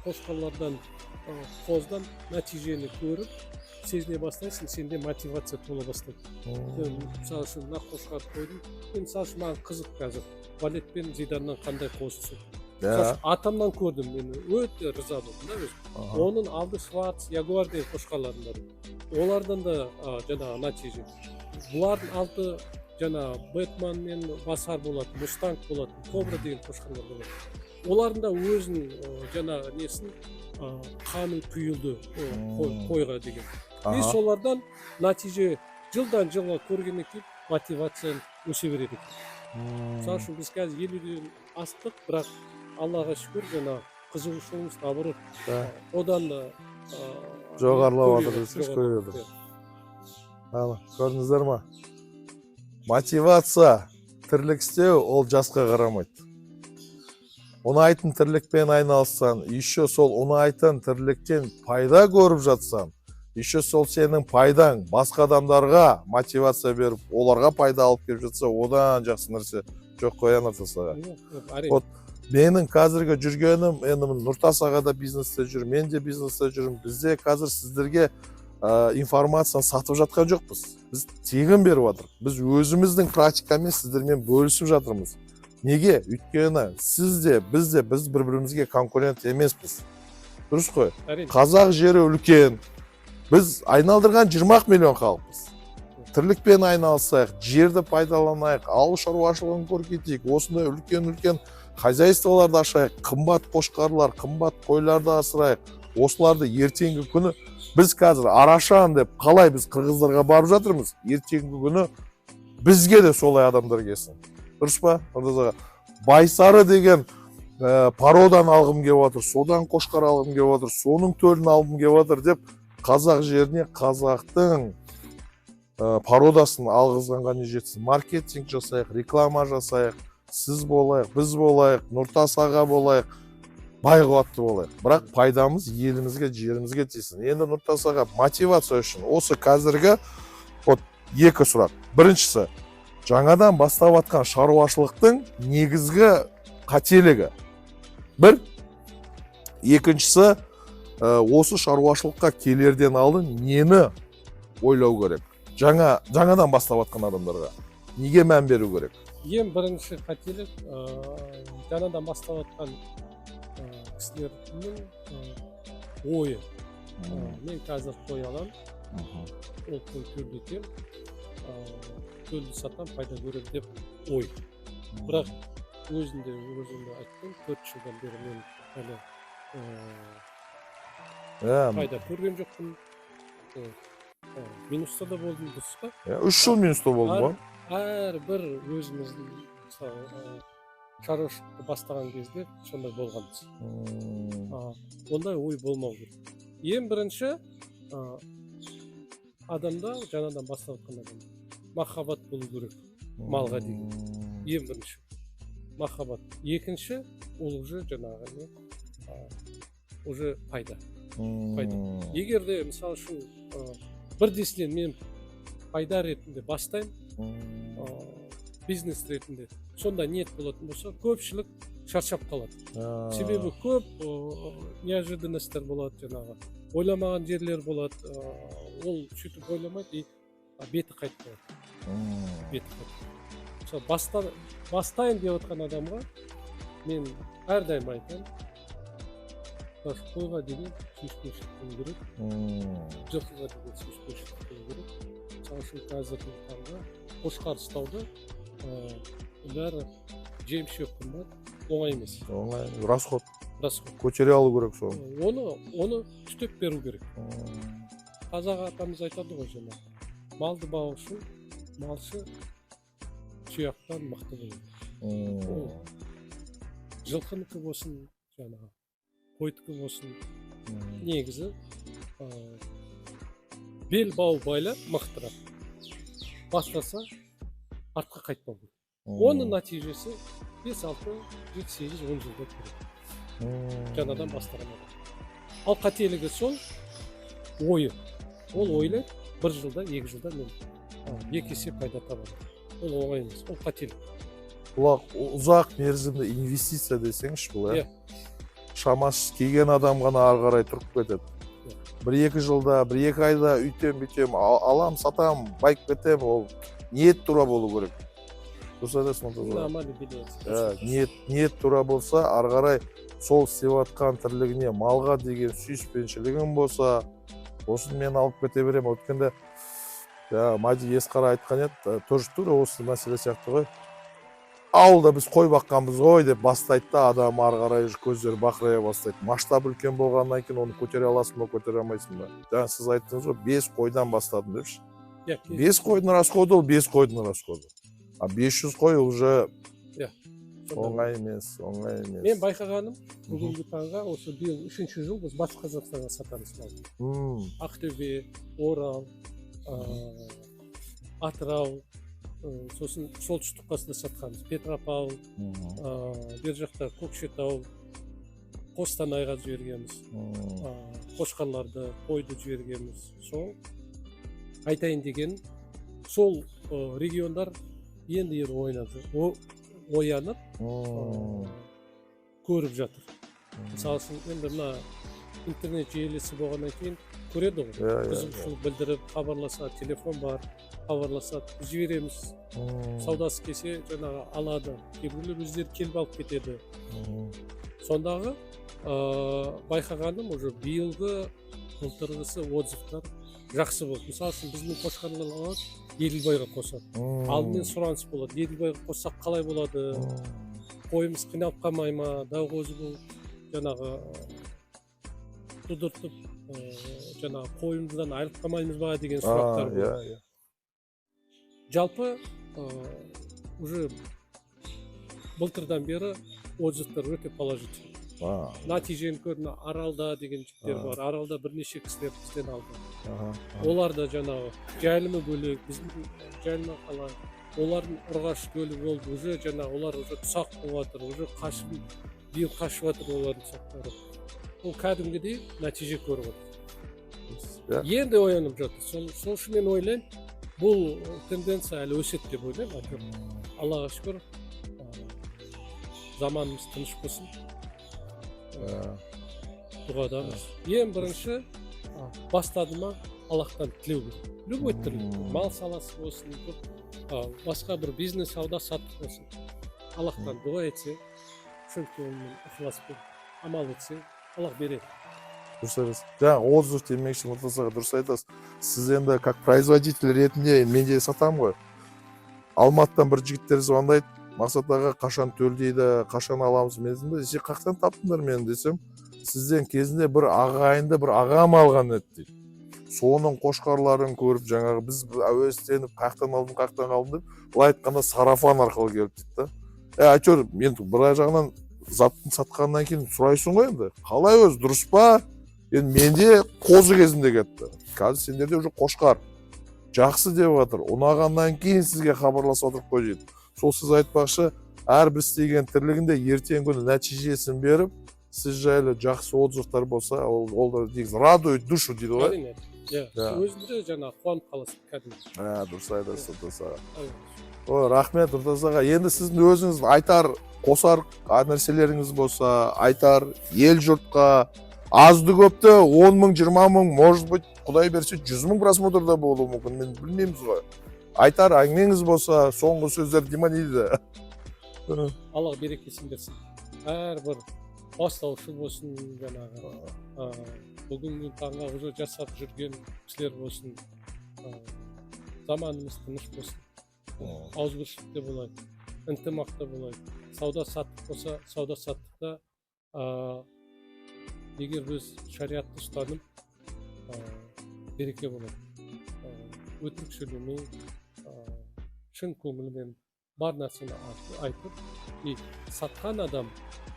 қошқарлардан, қоздан нәтижені көріп, сезіне бастайсың, сенде мотивация тола бастайды. Мысалы үшін мына қошқарды қойдым, мен мысалы үшін маған қызық қазір, Валет пен Зиданнан қандай қосысы. Атамнан көрдім, мен өте риза болдым да өзім. Оның алды Шварц, Ягуар деген қошқарлардың бар. Олардан да жаңағы нәтиже. Бұлардың алды жаңағы Бэтмен мен Басар болады, Мустанг болады, Кобра деген қошқарлар болады. Олардың да өзінің жаңағы несін қанын құйылды қойға деген. И солардан нәтиже жылдан жылға көргеннен кейін мотивациян өсе береді екен. Мысалы үшін біз қазір 50-ден астық, бірақ Аллаға шүкір жаңағы қызығушылығымыз наоборот одан да жоғарылап жатыр. Көрдіңіздер ма? Мотивация, тірлік істеу ол жасқа қарамайды. Ұнайтын тірлікпен айналыссан, еще сол ұнайтын тірліктен пайда көріп жатсан, еще сол сенің пайдаң басқа адамдарға мотивация беріп, оларға пайда алып келіп жатса, одан жақсы нәрсе жоқ қоян артасаға. Менің қазіргі жүргенім, енді Нұртас ағада бизнесте жүр, мен де бизнесте жүрмін. Бізде қазір сіздерге информацияны сатып жатқан жоқпыз. Біз тегін беріп жатырмыз. Біз өзіміздің практикамен сіздермен бөлісіп жатырмыз. Неге? Өйткені сіз де, біз бір-бірімізге конкурент емеспіз. Дұрыс қой? Қазақ жері үлкен. Біз айналдырған 20 миллион халықпыз. Тірлікпен айналысайық, жерді пайдаланайық, ауыл шаруашылығын көркейтейік, осындай үлкен хозяйстволарды ашайық, қымбат қошқарлар, қымбат қойларды асырайық. Осыларды ертеңгі күні біз қазір Арашан деп қалай біз қырғыздарға барып жатырмыз, ертеңгі күні бізге де солай адамдар келсін. Дұрыс па? Байсары деген пародан алғым келіп отыр, содан қошқар алғым келіп отыр, соның төлін алғым келіп отыр деп қазақ жеріне қазақтың пародасын алғызғанға не жетсін. Маркетинг жасайық, реклама жасайық, сіз болайық, біз болайық, Нұртас аға болайық, бай қуатты болайық. Бірақ пайдамыз елімізге, жерімізге тисін. Енді Нұртас аға мотивация үшін осы қазіргі екі сұрақ. Біріншісі, жаңадан бастап жатқан шаруашылықтың негізгі қателігі бір, екіншісі осы шаруашылыққа келерден алдын нені ойлау керек? Жаңадан бастап жатқан адамдарға неге мән беру керек? Ең бірінші қателік жаңадан бастап жатқан кісілердің ойы. Мен қазір қой аламын, ол қой төлді екен, төлді сатам, пайда көремін деп ой. Бірақ өзінде айттым, 4 жылдан бері мен пайда көрген жоқпын. Минуста да болдым, дұрыс па? 3 жыл минуста болдым ғой. Әрбір өзіміздің шаруашылықты бастаған кезде сондай болғанбыз. Ондай ой болмау керек. Ең бірінші адамда, жаңадан бастап жатқан адамда махаббат болу керек, малға деген. Ең бірінші махаббат. Екінші, ол уже жаңағы уже пайда. Егер де мысалы үшін бірдесінен мен пайда ретінде бастаймын, бизнес ретінде сонда ниет болатын болса, көпшілік шаршап қалады. Себебі көп неожиданностьтер болады, жаңағы ойламаған жерлер болады. Ол сөйтіп ойламайды, беті қайтып қалады. Мысалы бастайын деп отқан адамға мен әрдайым айтамын, қойға деген сүйіспеншілік болу керек, жылқыға деген сүйіспеншілік болу керек. Мысалы үшін қазіргі таңда қошқар ұстауды бәрі жем шөп қымбат, оңай емес. Оңай, расход. Көтере алу керек соны. Оны түтеп беру керек. Қазақ атамыз айтады ғой жаңа. Малды бағу үшін малшы тұяқтан мықты болады. Жылқынікі болсын, жаңағы қойдікі болсын, негізі бел бау байлап мықтырақ бастаса артқа қайтпау керек. Оның нәтижесі 5, 6, 7, 8, 10 жылда көреді. Жаңадан бастаған адам. Ал қателігі сол ойы. Ол ойлайды, 1 жылда, 2 жылда мен 2 есе пайда табамын. Ол оңай емес, ол қателік. Бұл ұзақ мерзімді инвестиция десеңізші бұл, шамасы келген адам ғана ары қарай тұрып кетеді. 1-2 жылда, 1-2 айда үйтем, алам, сатам, байып кетем, ол ниет тура болу керек. Дұрыс айтасың. Ниет тура болса, ары қарай сол істеп жатқан тірлігіне малға деген сүйіспеншілігің болса, осын мен алып кете беремін. Өткенде Мади Есқара айтқан еді, тоже тура осы мәселе сияқты ғой. Ауылда біз қой баққанбыз ғой деп бастайды да, адам ары қарай көздері бақырая бастайды. Масштаб үлкен болғаннан кейін оны көтере аласың ба, көтере алмайсың ба? Жаңа сіз айттыңыз ғой, 5 қойдан бастадым депші. 5 қойдың расходы ол 5 қойдың расходы. А 500 қой уже оңай емес. Мен байқағаным, бүгінгі таңға осы биыл 3-ші жыл біз Батыс Қазақстанға сатамыз малды. Ақтөбе, Орал, Атырау, сосын солтүстік қасында сатқанбыз. Петропавл, бер жақта Көкшетау, Қостанайға жібергенбіз. Қошқарларды, қойды жібергенбіз. Сол айтайын деген, сол региондар енді оянып көріп жатыр. Мысалы енді мына интернет желісі болғаннан кейін көреді ғой. Қызығушылық білдіріп, хабарласады, телефон бар, хабарласады, жібереміз. Саудасы келсе жаңағы алады. Кейбіреулер өздері келіп алып кетеді. Сондағы байқағаным уже биылғы былтырғысы отзывтар жақсы болды. Мысалы үшін біздің қошқарлар алады, Еділбайға қосады. Алдымен сұраныс болады. Еділбайға қоссақ қалай болады? Қойымыз қиналып қалмай ма? Дау қозы бұл жаңағы тұдыртып, жаңағы қойымыздан айырылып қалмаймыз ба деген сұрақтар болады. Жалпы уже былтырдан бері отзывтар өте положительный. Нәтижені көрді, Аралда деген жіктер бар. Аралда бірнеше кісілер бізден алды. Оларда жаңағы жайылымы бөлек, біздің жайылымы қалай. Олардың ұрғаш көлі болды. Уже жаңағы олар уже тұсақ болып жатыр, уже биыл қашып жатыр олардың тұсақтары. Ол кәдімгідей нәтиже көріп жатыр. Енді оянып жатыр. Сол үшін мен ойлаймын, Бұл тенденция әлі өседі деп ойлаймын. Әйтеуір Аллаға шүкір, заманымыз тыныш болсын. Дұғадамыз. Ең бірінші бастады ма Аллахтан тілеу керек. Любой түрлі, мал саласы болсын, басқа бір бизнес, сауда саттық болсын. Аллахтан дұға етсе, шын көңілмен, ықыласпен амал етсе, Аллах береді. Дұрыс айтасыз. Жаңа отзыв демекші Нұртас аға, дұрыс айтасыз. Сіз енді как производитель ретінде мен де сатамын ғой. Алматыдан бір жігіттер звондайды, Мақсат аға қашан төлдейді, қашан аламыз, мен десем, сен қақтан таптыңдар мені десем, сізден кезінде бір ағайынды бір ағам алған еді дейді. Соның қошқарларын көріп, жаңағы біз әуестеніп, қақтан алдым деп, былай айтқанда сарафан арқылы келіп дейді да. Әйтеуір, мен бір жағынан заттың сатқаннан кейін сұрайсың ғой енді, қалай өзі дұрыс па? Енді менде қозы кезінде кетті. Қазір сендерде уже қошқар. Жақсы деп жатыр. Ұнағаннан кейін сізге хабарласып отырып қой дейді. Сол сіз айтпақшы, әрбір істеген тірлігінде ертең күні нәтижесін беріп, сіз жайлы жақсы отзывтар болса, ол да негізі радует душу дейді ғой. Өзінде жаңа қуанып қаласың кәдімгі. Дұрыс айтасыз, Нұртас аға. Рахмет, Нұртас аға. Енді сіздің өзіңіз айтар, қосар нәрселеріңіз болса, айтар ел жұртқа, азды көпті 10 мың, 20 мың, может быть, Құдай берсе 100 мың просмотрда болуы мүмкін, мен білмейміз ғой. Айтар әңгімеңіз болса, соңғы сөздер деме дейді. Аллах берекесін берсін. Әрбір бастаушы болсын, жаңағы бүгінгі таңға уже жасап жүрген кісілер болсын, заманымыз тыныш болсын. Ауызбіршілікте болады, ынтымақта болады. Сауда саттық болса, сауда саттықта егер біз шариатты ұстанып, береке болады. Өтірік сөйлемей, шын көңілмен бар нәрсені айтып, сатқан адам,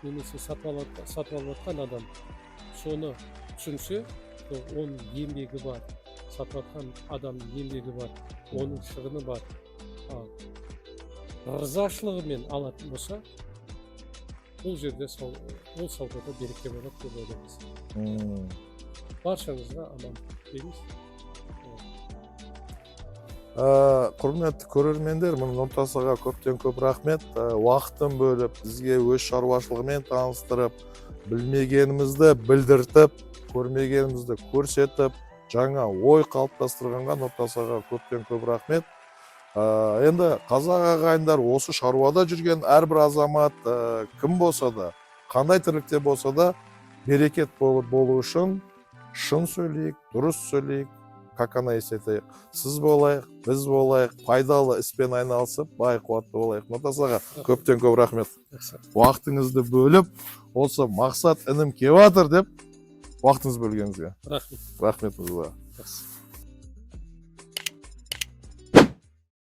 немесе сатып алып адам соны түсінсе, оның еңбегі бар, сатып алған адамның еңбегі бар, оның шығыны бар, ризашылығымен алатын болса, бұл жерде ол саудада береке болады деп ойлаймыз. Баршаңызға аман тілейміз. Құрметті көрермендер, Нұртас аға көптен көп рахмет. Уақытын бөліп, бізге өз шаруашылығымен таныстырып, білмегенімізді білдіртіп, көрмегенімізді көрсетіп, жаңа ой қалыптастырғанға Нұртас аға көптен көп рахмет. Енді қазақ ағайындар осы шаруада жүрген әрбір азамат кім болса да, қандай тірлікте болса да, берекет болу үшін шын сөйлейік, дұрыс сөйлейік, как она есетейік. Сіз болайық, біз болайық, пайдалы іспен айналысып, бай қуатты болайық. Нұртас аға, көптен көп рахмет. Уақытыңызды бөліп, осы Мақсат інім кеп жатыр деп, уақытыңыз бөлгеніңізге. Рахмет. Рахмет.